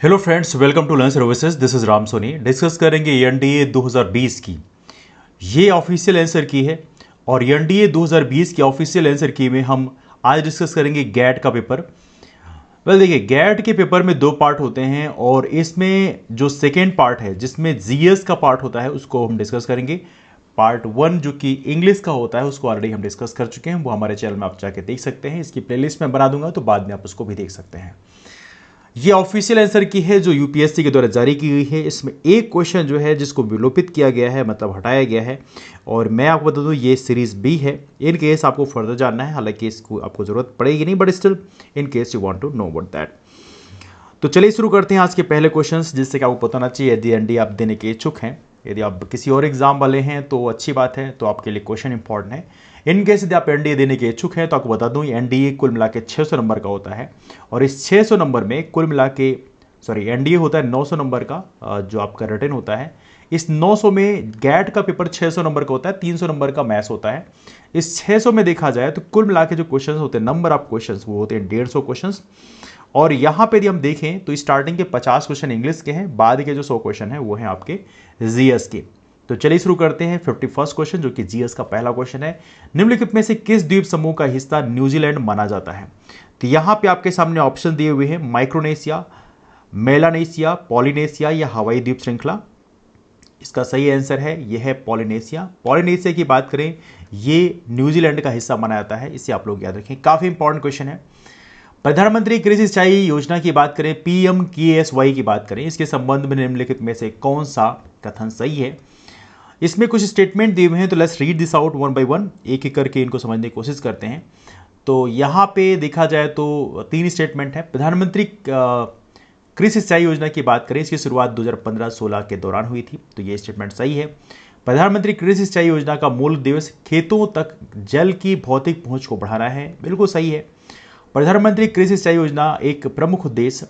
Hello friends, welcome to learn services. This is Ram Soni. Discuss करेंगे NDA 2020 की। ये official answer की है और एनडीए 2020 की ऑफिशियल आंसर की में हम आज डिस्कस करेंगे गैट का पेपर। देखिए, गैट के पेपर में दो पार्ट होते हैं और इसमें जो सेकेंड पार्ट है जिसमें जीएस का पार्ट होता है उसको हम डिस्कस करेंगे। पार्ट वन जो कि इंग्लिश का होता है उसको ऑलरेडी हम डिस्कस कर चुके हैं, वो हमारे चैनल में आप जाके देख सकते हैं। इसकी प्लेलिस्ट में बना दूंगा तो बाद में आप उसको भी देख सकते हैं। ये ऑफिशियल आंसर की है जो यूपीएससी के द्वारा जारी की गई है। इसमें एक क्वेश्चन जो है जिसको विलोपित किया गया है, मतलब हटाया गया है, और मैं आपको बता दूं ये सीरीज बी है। इन केस आपको फर्दर जानना है, हालांकि इसको आपको जरूरत पड़ेगी नहीं, but still in case you want to know about that. तो चलिए शुरू करते हैं आज के पहले क्वेश्चन, जिससे कि आपको पता होना चाहिए यदि एनडी आप देने के इच्छुक हैं। यदि आप किसी और एग्जाम वाले हैं तो अच्छी बात है, तो आपके लिए क्वेश्चन इंपॉर्टेंट है। इन केस यदि आप एनडीए देने के इच्छुक हैं तो आपको बता दूं एनडीए कुल मिला के 600 नंबर का होता है और इस 600 नंबर में कुल मिला के एनडीए होता है 900 नंबर का, जो आपका रिटर्न होता है। इस 900 में गैट का पेपर 600 नंबर का होता है, 300 नंबर का मैथ्स होता है। इस 600 में देखा जाए तो कुल मिला के जो क्वेश्चन होते हैं, नंबर ऑफ क्वेश्चन, वो होते हैं 150 क्वेश्चन। और यहां पे यदि हम देखें तो स्टार्टिंग के 50 क्वेश्चन इंग्लिश के हैं, बाद के जो 100 क्वेश्चन है वो हैं आपके जीएस के। तो चलिए शुरू करते हैं 51st क्वेश्चन, जो कि जीएस का पहला क्वेश्चन है। निम्नलिखित में से किस द्वीप समूह का हिस्सा न्यूजीलैंड माना जाता है? तो यहां पे आपके सामने ऑप्शन दिए हुए हैं, माइक्रोनेशिया, मेलानेशिया, पॉलिनेशिया या हवाई द्वीप श्रृंखला। इसका सही आंसर है यह है पॉलिनेशिया। पॉलिनेशिया की बात करें, ये न्यूजीलैंड का हिस्सा माना जाता है, इसे आप लोग याद रखें, काफी इंपॉर्टेंट क्वेश्चन है। प्रधानमंत्री कृषि सिंचाई योजना की बात करें, पीएमकेएसवाई की बात करें, इसके संबंध में निम्नलिखित में से कौन सा कथन सही है? इसमें कुछ स्टेटमेंट दिए हुए हैं, तो let's read this out one by one, एक एक करके इनको समझने की कोशिश करते हैं। तो यहाँ पे देखा जाए तो 3 स्टेटमेंट है। प्रधानमंत्री कृषि सिंचाई योजना की बात करें, इसकी शुरुआत 2015-16 के दौरान हुई थी, तो ये स्टेटमेंट सही है। प्रधानमंत्री कृषि सिंचाई योजना का मूल उद्देश्य खेतों तक जल की भौतिक पहुंच को बढ़ाना है, बिल्कुल सही है। प्रधानमंत्री कृषि सिंचाई योजना एक प्रमुख उद्देश्य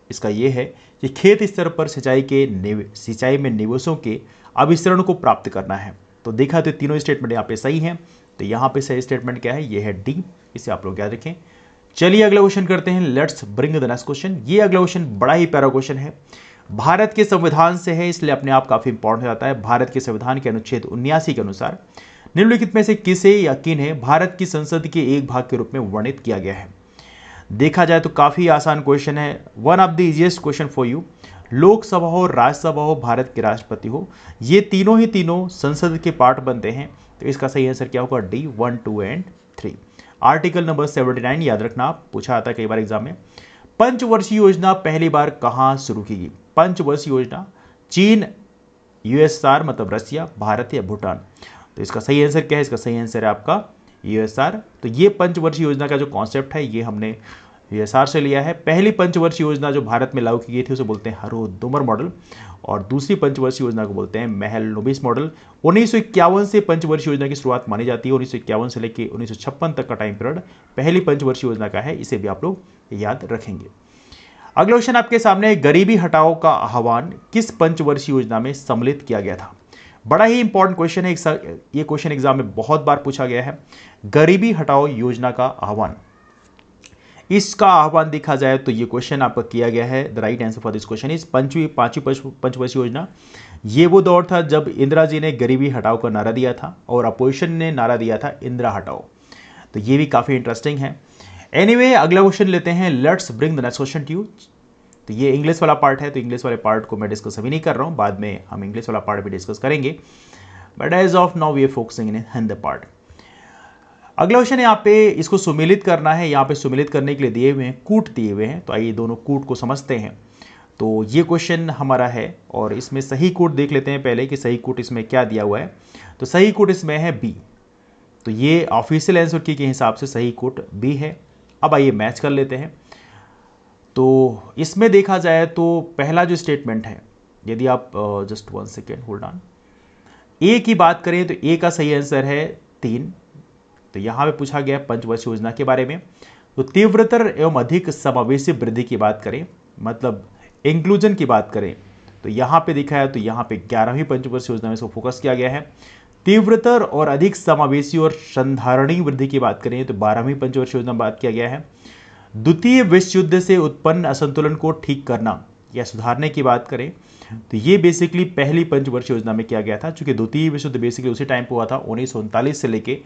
इसका यह है कि खेत स्तर पर सिंचाई में निवेशों के अभिसरण को प्राप्त करना है। तो देखा तो तीनों स्टेटमेंट यहाँ पे सही हैं। तो यहाँ पे सही स्टेटमेंट क्या है? ये है डी, इसे आप लोग याद रखें। चलिए अगला क्वेश्चन करते हैं, let's bring the next question. ये अगला क्वेश्चन बड़ा ही प्यारा क्वेश्चन है, भारत के संविधान से है, इसलिए अपने आप काफी इंपॉर्टेंट हो जाता है। भारत के संविधान के अनुच्छेद 79 के अनुसार निम्नलिखित में से किसे या किन्हें भारत की संसद के एक भाग के रूप में वर्णित किया गया है? देखा जाए तो काफी आसान क्वेश्चन है, one of the easiest question for you. Lok Sabha हो, राज्यसभा हो, भारत के राष्ट्रपति हो, ये तीनों संसद के पार्ट बनते हैं। तो इसका सही आंसर क्या होगा? D, 1, 2 and 3। आर्टिकल नंबर 79 याद रखना, पूछा आता है कई बार एग्जाम में। पंचवर्षीय योजना पहली बार कहां शुरू की गई? पंचवर्षीय योजना चीन, यूएसआर मतलब रसिया, भारत या भूटान? तो इसका सही आंसर क्या है? इसका सही आंसर है आपका यूएसआर। तो ये पंचवर्षीय योजना का जो कॉन्सेप्ट है ये हमने यूएसआर से लिया है। पहली पंचवर्षीय योजना जो भारत में लागू की गई थी उसे बोलते हैं हरोदुमर मॉडल, और दूसरी पंचवर्षीय योजना को बोलते हैं महलनोबिस मॉडल। 1951 से पंचवर्षीय योजना की शुरुआत मानी जाती है। 1951 से लेकर 1956 तक का टाइम पीरियड पहली पंचवर्षीय योजना का है, इसे भी आप लोग याद रखेंगे। अगला क्वेश्चन आपके सामने, गरीबी हटाओ का आह्वान किस पंचवर्षीय योजना में सम्मिलित किया गया था? बड़ा ही इंपॉर्टेंट क्वेश्चन है, ये क्वेश्चन एग्जाम में बहुत बार पूछा गया है। गरीबी हटाओ योजना का आह्वान, इसका आह्वान देखा जाए तो ये क्वेश्चन आपका किया गया है। The right answer for this question is पांचवी पंचवर्षीय योजना। ये वो दौर था जब इंदिरा जी ने गरीबी हटाओ का नारा दिया था और अपोजिशन ने नारा दिया था इंदिरा हटाओ। तो ये भी काफी इंटरेस्टिंग है। एनीवे, अगला क्वेश्चन लेते हैं, let's bring the next question to you. तो ये इंग्लिश वाला पार्ट है, तो इंग्लिश वाले पार्ट को मैं डिस्कस अभी नहीं कर रहा हूँ, बाद में हम इंग्लिश वाला पार्ट भी डिस्कस करेंगे, but as of now we are focusing in Hindi part. अगला क्वेश्चन यहाँ पे इसको सुमेलित करना है। यहाँ पे सुमेलित करने के लिए दिए हुए हैं, कूट दिए हुए हैं, तो आइए दोनों कूट को समझते हैं। तो ये क्वेश्चन हमारा है और इसमें सही कूट देख लेते हैं पहले कि सही कूट इसमें क्या दिया हुआ है। तो सही कूट इसमें है बी, तो ये ऑफिशियल आंसर की के हिसाब से सही कूट बी है। अब आइए मैच कर लेते हैं। तो इसमें देखा जाए तो पहला जो स्टेटमेंट है, यदि आप जस्ट 1 सेकेंड होल्ड ऑन, ए की बात करें तो ए का सही आंसर है 3। तो यहां पे पूछा गया पंचवर्षीय योजना के बारे में। तो तीव्रतर एवं अधिक समावेशी वृद्धि की बात करें, मतलब इंक्लूजन की बात करें, तो यहां पे देखा है तो यहां पे 11वीं पंचवर्षीय योजना में इसको फोकस किया गया है। तीव्रतर और अधिक समावेशी और संधारणीय वृद्धि की बात करें तो 12वीं पंचवर्षीय योजना में बात किया गया है। द्वितीय विश्व युद्ध से उत्पन्न असंतुलन को ठीक करना, या सुधारने की बात करें तो ये बेसिकली पहली पंचवर्षीय योजना में किया गया था, चूंकि द्वितीय विश्व युद्ध बेसिकली उसी टाइम पे हुआ था 1939 से लेके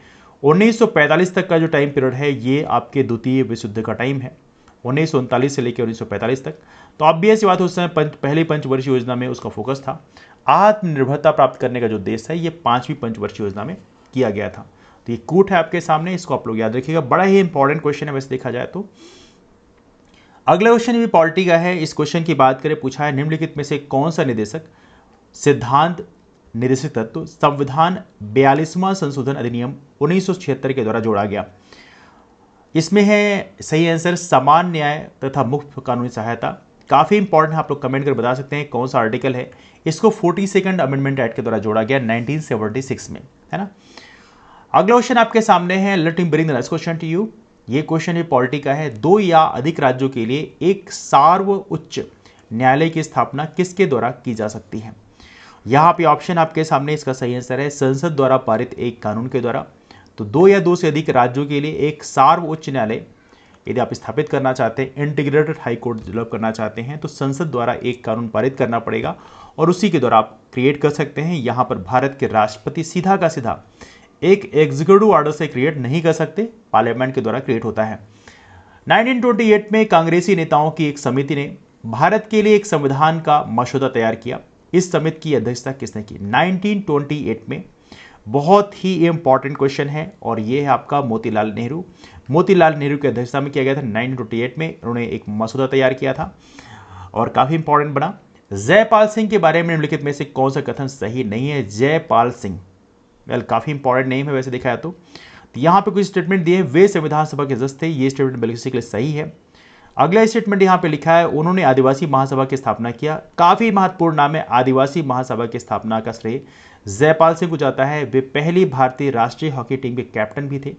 1945 तक का जो टाइम पीरियड है ये आपके द्वितीय विश्व युद्ध का टाइम है, 1939 से लेकर 1945 तक। तो ऑब्वियस बात उस समय पहली पंचवर्षीय योजना में उसका फोकस था आत्मनिर्भरता प्राप्त करने का जो देश है, ये 5वीं पंचवर्षीय योजना में किया गया था। तो ये कूट है आपके सामने, इसको आप लोग याद रखिएगा, बड़ा ही इंपॉर्टेंट क्वेश्चन है वैसे देखा जाए तो। अगला क्वेश्चन भी पॉलिटी का है। इस क्वेश्चन की बात करें, पूछा है निम्नलिखित में से कौन सा निर्देशक सिद्धांत निर्देशक तत्व संविधान 42वां संशोधन अधिनियम 1976 के द्वारा जोड़ा गया। इसमें है सही आंसर समान न्याय तथा मुफ्त कानूनी सहायता। काफी इंपॉर्टेंट है, आप लोग कमेंट कर बता सकते हैं कौन सा आर्टिकल है। इसको 42nd अमेंडमेंट एक्ट के द्वारा जोड़ा गया 1976 में, है ना। अगला क्वेश्चन आपके सामने है, let me bring the next question to you. ये क्वेश्चन भी पॉलिटी का है। 2 या अधिक राज्यों के लिए एक सार्वोच्च न्यायालय की स्थापना किसके द्वारा की जा सकती है। यहाँ पे ऑप्शन आपके सामने, इसका सही आंसर है संसद द्वारा पारित एक कानून के द्वारा। तो 2 या 2 से अधिक राज्यों के लिए एक सार्वोच्च न्यायालय यदि आप स्थापित करना चाहते हैं, इंटीग्रेटेड हाई कोर्ट डेवलप करना चाहते हैं, तो संसद द्वारा एक कानून पारित करना पड़ेगा और उसी के द्वारा आप क्रिएट कर सकते हैं। यहाँ पर भारत के राष्ट्रपति सीधा का सीधा एक एग्जीक्यूटिव ऑर्डर से क्रिएट नहीं कर सकते, पार्लियामेंट के द्वारा क्रिएट होता है। 1928 में कांग्रेसी नेताओं की एक समिति ने भारत के लिए एक संविधान का मसौदा तैयार किया। इस समिति की अध्यक्षता किसने की 1928 में। बहुत ही इंपॉर्टेंट क्वेश्चन है और ये है आपका मोतीलाल नेहरू। मोतीलाल नेहरू की अध्यक्षता में किया गया था 1928 में, उन्होंने एक मसौदा तैयार किया था और काफी इंपॉर्टेंट बना। जयपाल सिंह के बारे में निम्नलिखित में से कौन सा कथन सही नहीं है। जयपाल सिंह काफी इंपॉर्टेंट नेम है वैसे देखा है तो यहाँ पे कुछ स्टेटमेंट दिए, वे संविधान सभा के सदस्य थे, ये स्टेटमेंट बेसिकली सही है। अगला स्टेटमेंट यहाँ पे लिखा है, उन्होंने आदिवासी महासभा की स्थापना किया। काफी महत्वपूर्ण नाम है, आदिवासी महासभा की स्थापना का श्रेय जयपाल सिंह को जाता है। वे पहली भारतीय राष्ट्रीय हॉकी टीम के कैप्टन भी थे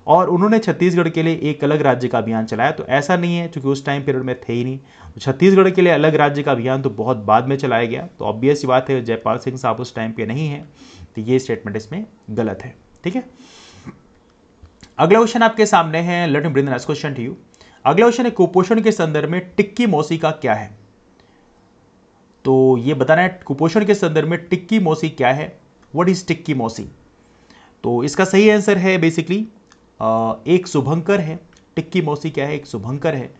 और उन्होंने छत्तीसगढ़ के लिए एक अलग राज्य का अभियान चलाया। तो ऐसा नहीं है, क्योंकि उस टाइम पीरियड में थे ही नहीं, तो छत्तीसगढ़ के लिए अलग राज्य का अभियान तो बहुत बाद में चलाया गया। तो ऑब्वियस सी बात है जयपाल सिंह साहब उस टाइम पे नहीं है, तो ये स्टेटमेंट इसमें गलत है। ठीक है, अगला क्वेश्चन आपके सामने है, let me bring the next question to you. अगला क्वेश्चन है, कुपोषण के संदर्भ में टिक्की मौसी का क्या है। तो ये बताना है कुपोषण के संदर्भ में टिक्की मौसी क्या है, व्हाट इज टिक्की मौसी। तो इसका सही आंसर है बेसिकली एक शुभंकर है। टिक्की मौसी क्या है, एक शुभंकर है,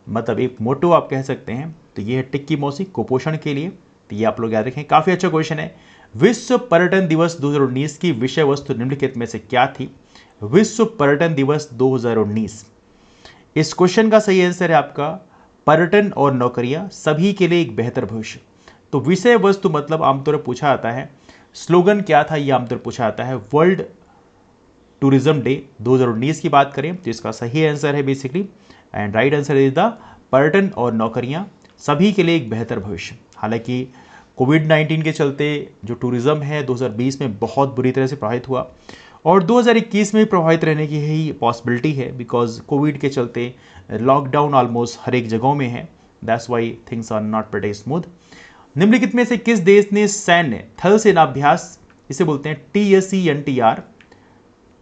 मतलब एक मोटो आप कह सकते हैं। तो ये है टिक्की मौसी कुपोषण के लिए। तो ये आप लोग याद रखें, काफी अच्छा क्वेश्चन है। विश्व पर्यटन दिवस 2019 की विषय वस्तु निम्नलिखित में से क्या थी। विश्व पर्यटन दिवस 2019, इस क्वेश्चन का सही आंसर है आपका पर्यटन और नौकरियां सभी के लिए एक बेहतर भविष्य। तो विषय वस्तु मतलब आमतौर पर पूछा जाता है, स्लोगन क्या था, यह आमतौर पर पूछा जाता है वर्ल्ड टूरिज्म डे 2019 की बात करें तो इसका सही आंसर है basically and right answer is the पर्यटन और नौकरियां सभी के लिए एक बेहतर भविष्य। हालांकि कोविड-19 के चलते जो टूरिज्म है 2020 में बहुत बुरी तरह से प्रभावित हुआ और 2021 में भी प्रभावित रहने की ही पॉसिबिलिटी है, बिकॉज कोविड के चलते लॉकडाउन ऑलमोस्ट हर एक जगहों में है। That's why things are not pretty smooth. निम्नलिखित में से किस देश ने सैन्य थल सेनाभ्यास, इसे बोलते हैं TSENTR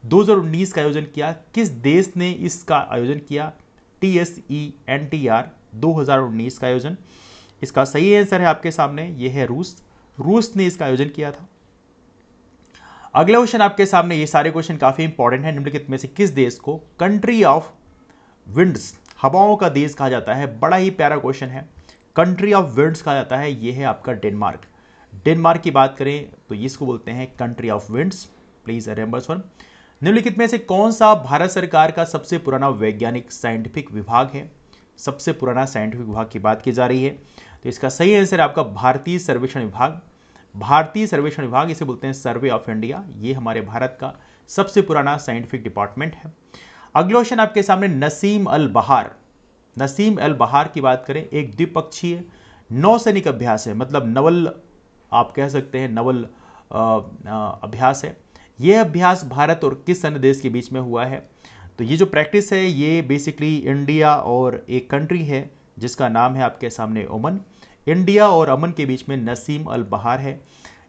2019 का आयोजन किया। किस देश ने इसका आयोजन किया, TSENTR 2019 का आयोजन। इसका सही आंसर है आपके सामने, यह है रूस। रूस ने इसका आयोजन किया था। अगला क्वेश्चन आपके सामने, ये सारे क्वेश्चन काफी इंपॉर्टेंट है। निम्नलिखित में से किस देश को कंट्री ऑफ विंड्स, हवाओं का देश कहा जाता है। बड़ा ही प्यारा क्वेश्चन है, कंट्री ऑफ विंड्स कहा जाता है। यह है आपका डेनमार्क। डेनमार्क की बात करें तो इसको बोलते हैं country of winds. Please remember one. निम्नलिखित में से कौन सा भारत सरकार का सबसे पुराना वैज्ञानिक साइंटिफिक विभाग है। सबसे पुराना साइंटिफिक विभाग की बात की जा रही है, तो इसका सही आंसर है आपका भारतीय सर्वेक्षण विभाग। भारतीय सर्वेक्षण विभाग, इसे बोलते हैं सर्वे ऑफ इंडिया। ये हमारे भारत का सबसे पुराना साइंटिफिक डिपार्टमेंट है। अगला क्वेश्चन आपके सामने, नसीम अल बहार। नसीम अल बहार की बात करें, एक द्विपक्षीय नौसैनिक अभ्यास है, मतलब नवल आप कह सकते हैं, नवल अभ्यास है। यह अभ्यास भारत और किस अन्य देश के बीच में हुआ है। तो ये जो प्रैक्टिस है ये बेसिकली इंडिया और एक कंट्री है जिसका नाम है आपके सामने ओमन। इंडिया और अमन के बीच में नसीम अल बहार है,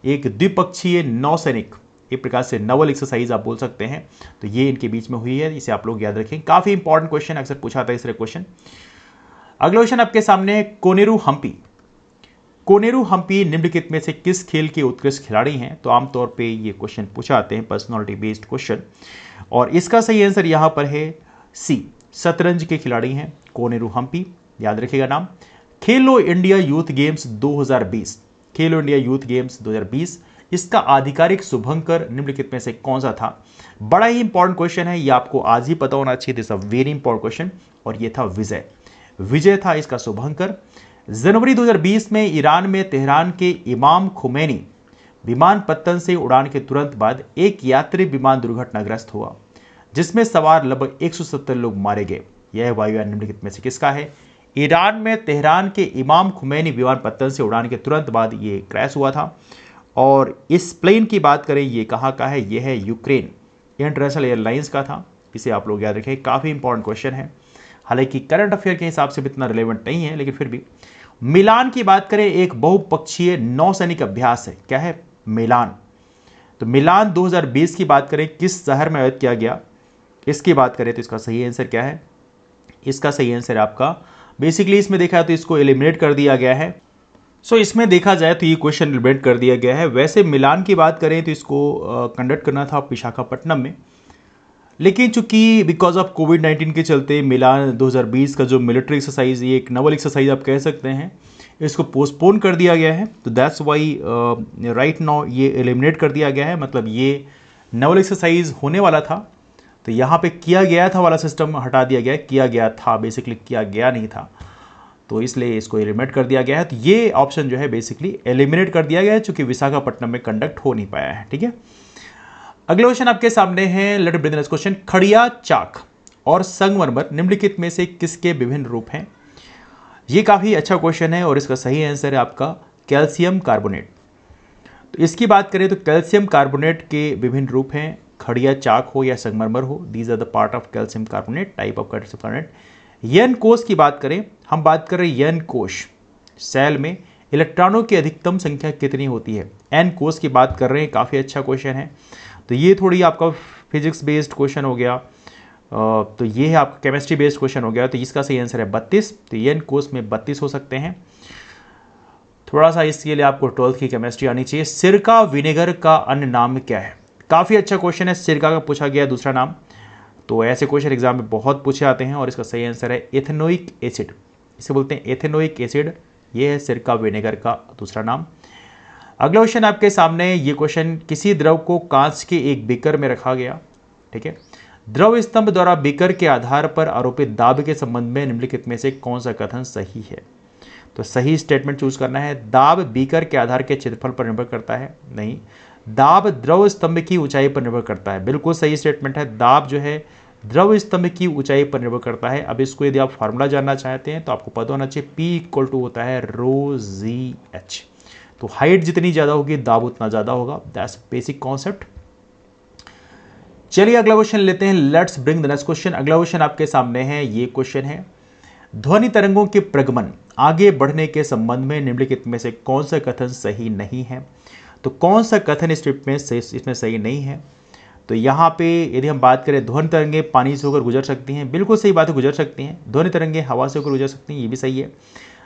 एक द्विपक्षीय नौसैनिक, एक प्रकार से नवल एक्सरसाइज आप बोल सकते हैं। तो ये इनके बीच में हुई है, इसे आप लोग याद रखें। काफी इंपॉर्टेंट क्वेश्चन, अक्सर पूछा था इस तरह क्वेश्चन। अगला क्वेश्चन आपके सामने है कोनेरू हम्पी। कोनेरू हम्पी निम्नलिखित में से किस खेल के उत्कृष्ट खिलाड़ी हैं? तो आमतौर पे ये क्वेश्चन पूछा जाते हैं, पर्सनालिटी बेस्ड क्वेश्चन, और इसका सही आंसर यहां पर है सी, शतरंज के खिलाड़ी हैं कोनेरू हम्पी, याद रखिएगा नाम। खेलो इंडिया यूथ गेम्स 2020, खेलो इंडिया यूथ गेम्स 2020, इसका आधिकारिक शुभंकर निम्नलिखित में से कौन सा था? बड़ा ही इंपॉर्टेंट क्वेश्चन है, ये आपको आज ही पता होना चाहिए, this a very important question, और ये था विजय, विजय था इसका शुभंकर। जनवरी 2020 में ईरान में तेहरान के इमाम खुमैनी विमान पत्तन से उड़ान के तुरंत बाद एक यात्री विमान दुर्घटनाग्रस्त हुआ, जिसमें सवार लगभग 170 लोग मारे गए। यह वायुयान निम्नलिखित में से किसका है? ईरान में तेहरान के इमाम खुमैनी विमान पत्तन से उड़ान के तुरंत बाद ये क्रैश हुआ था। और इस प्लेन की बात करें, ये कहाँ का है? ये है यूक्रेन इंटरनेशनल एयरलाइंस का था, इसे आप लोग याद रखें, काफ़ी इंपॉर्टेंट क्वेश्चन है, हालांकि करंट अफेयर के हिसाब से भी इतना रिलेवेंट नहीं है, लेकिन फिर भी। मिलान की बात करें, एक बहुपक्षीय नौसैनिक अभ्यास है, क्या है? मिलान। तो मिलान 2020 की बात करें, किस शहर में आयोजित किया गया? इसकी बात करें तो इसका सही आंसर क्या है? इसका सही आंसर आपका, बेसिकली इसमें देखा है तो इसको एलिमिनेट कर दिया गया है। सो इसमें देखा जाए तो ये क्वेश्चन एलिमिनेट कर दिया गया है। वैसे मिलान की बात करें तो इसको कंडक्ट करना था विशाखापट्टनम में, लेकिन चूंकि बिकॉज ऑफ कोविड-19 के चलते मिलान 2020 का जो मिलिट्री एक्सरसाइज, ये एक नवल एक्सरसाइज आप कह सकते हैं, इसको पोस्टपोन कर दिया गया है। तो दैट्स वाई राइट नाउ ये एलिमिनेट कर दिया गया है, मतलब ये नवल एक्सरसाइज होने वाला था, तो यहाँ पे किया गया था वाला सिस्टम हटा दिया गया, किया गया था, बेसिकली किया गया नहीं था, तो इसलिए इसको एलिमिनेट कर दिया गया है। तो ये ऑप्शन जो है बेसिकली एलिमिनेट कर दिया गया है, चूंकि विशाखापट्टनम में कंडक्ट हो नहीं पाया है। ठीक है, अगला क्वेश्चन आपके सामने है, let us break the next question. खड़िया चाक और संगमरमर निम्नलिखित में से किसके विभिन्न रूप हैं? ये काफी अच्छा क्वेश्चन है और इसका सही आंसर है आपका कैल्शियम कार्बोनेट। तो इसकी बात करें तो कैल्शियम कार्बोनेट के विभिन्न रूप हैं, खड़िया चाक हो या संगमरमर हो, these are the part of calcium carbonate, type of calcium carbonate. यन कोश की बात करें, हम बात कर रहे हैं यन कोश, सेल में इलेक्ट्रॉनों की अधिकतम संख्या कितनी होती है? एन कोश की बात कर रहे हैं, काफ़ी अच्छा क्वेश्चन है। तो ये थोड़ी आपका फिजिक्स बेस्ड क्वेश्चन हो गया, तो ये है आपका केमिस्ट्री बेस्ड क्वेश्चन हो गया। तो इसका सही आंसर है 32, तो एन कोश में 32 हो सकते हैं। थोड़ा सा इसके लिए आपको 12th की केमिस्ट्री आनी चाहिए। सिरका विनेगर का अन्य नाम क्या है? काफ़ी अच्छा क्वेश्चन है, सिरका का पूछा गया दूसरा नाम, तो ऐसे क्वेश्चन एग्जाम में बहुत पूछे आते हैं, और इसका सही आंसर है एथेनोइक एसिड, इसे बोलते हैं एथेनोइक एसिड, ये है सिरका विनेगर का दूसरा नाम। अगला क्वेश्चन आपके सामने, ये क्वेश्चन, किसी द्रव को कांच के एक बीकर में रखा गया, ठीक है, द्रव स्तंभ द्वारा बीकर के आधार पर आरोपित दाब के संबंध में निम्नलिखित में से कौन सा कथन सही है? तो सही स्टेटमेंट चूज करना है। दाब बीकर के आधार के क्षेत्रफल पर निर्भर करता है? नहीं। दाब द्रव स्तंभ की ऊंचाई पर निर्भर करता है? बिल्कुल सही स्टेटमेंट है, दाब जो है द्रव स्तंभ की ऊंचाई पर निर्भर करता है। अब इसको यदि आप फार्मूला जानना चाहते हैं तो आपको पता होना चाहिए, P = होता है रो जी एच। तो हाइट जितनी ज्यादा होगी दाब उतना ज्यादा होगा, दैट्स बेसिक कॉन्सेप्ट। चलिए अगला क्वेश्चन लेते हैं, let's bring the next question. अगला क्वेश्चन आपके सामने है, ये क्वेश्चन है, ध्वनि तरंगों के प्रगमन आगे बढ़ने के संबंध में निम्नलिखित में से कौन सा कथन सही नहीं है? तो कौन सा कथन इसमें सही नहीं है? तो यहाँ पे यदि हम बात करें, ध्वनि तरंगे पानी से होकर गुजर सकती हैं, बिल्कुल सही बात है, गुजर सकती हैं। ध्वनि तरंगे हवा से होकर गुजर सकती हैं, ये भी सही है।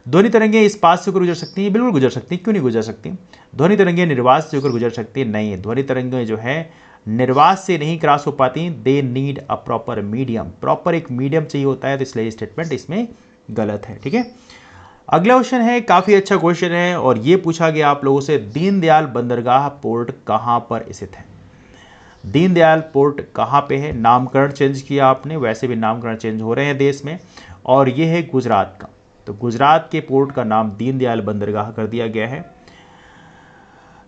ध्वनि तरंगे स्पास से होकर गुजर सकती हैं, बिल्कुल गुजर सकती हैं, क्यों नहीं गुजर सकती? ध्वनि तरंगे निर्वात से होकर गुजर सकती हैं, नहीं, ध्वनि तरंगे जो है निर्वात से नहीं क्रॉस हो पाती, they need a proper medium, proper एक मीडियम चाहिए होता है, तो इसलिए स्टेटमेंट इसमें गलत है। ठीक है, अगला क्वेश्चन है, काफी अच्छा क्वेश्चन है, और ये पूछा गया आप लोगों से, दीनदयाल बंदरगाह पोर्ट कहां पर स्थित है? दीनदयाल पोर्ट कहां पे है? नामकरण चेंज किया आपने, वैसे भी नामकरण चेंज हो रहे हैं देश में, और ये है गुजरात का, तो गुजरात के पोर्ट का नाम दीनदयाल बंदरगाह कर दिया गया है।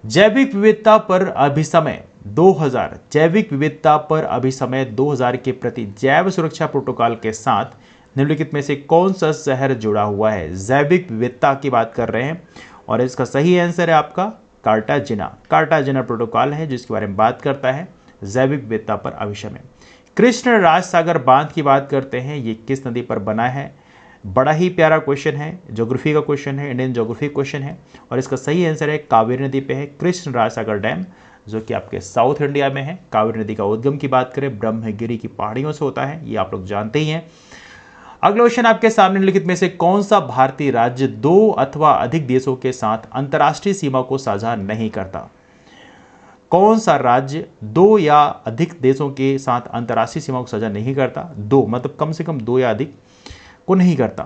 जैविक विविधता पर अभिसमय 2000, जैविक विविधता पर अभिसमय 2000 के प्रति जैव सुरक्षा प्रोटोकॉल के साथ निम्नलिखित में से कौन सा शहर जुड़ा हुआ है? जैविक विविधता की बात कर रहे हैं, और इसका सही आंसर है आपका कार्टाजिना। कार्टाजिना प्रोटोकॉल है जिसके बारे में बात करता है जैविक विविधता पर अभिसमय। कृष्ण राज सागर बांध की बात करते हैं, ये किस नदी पर बना है? बड़ा ही प्यारा क्वेश्चन है, ज्योग्राफी का क्वेश्चन है, इंडियन ज्योग्राफी क्वेश्चन है, और इसका सही आंसर है कावेरी नदी पे है कृष्ण राज सागर डैम, जो कि आपके साउथ इंडिया में है। कावेरी नदी का उद्गम की बात करें ब्रह्मगिरी की पहाड़ियों से होता है, ये आप लोग जानते ही हैं। अगला क्वेश्चन आपके सामने निम्नलिखित में से कौन सा भारतीय राज्य दो अथवा अधिक देशों के साथ अंतर्राष्ट्रीय सीमा को साझा नहीं करता? कौन सा राज्य दो या अधिक देशों के साथ अंतर्राष्ट्रीय सीमा को साझा नहीं करता? दो मतलब कम से कम दो या अधिक को नहीं करता।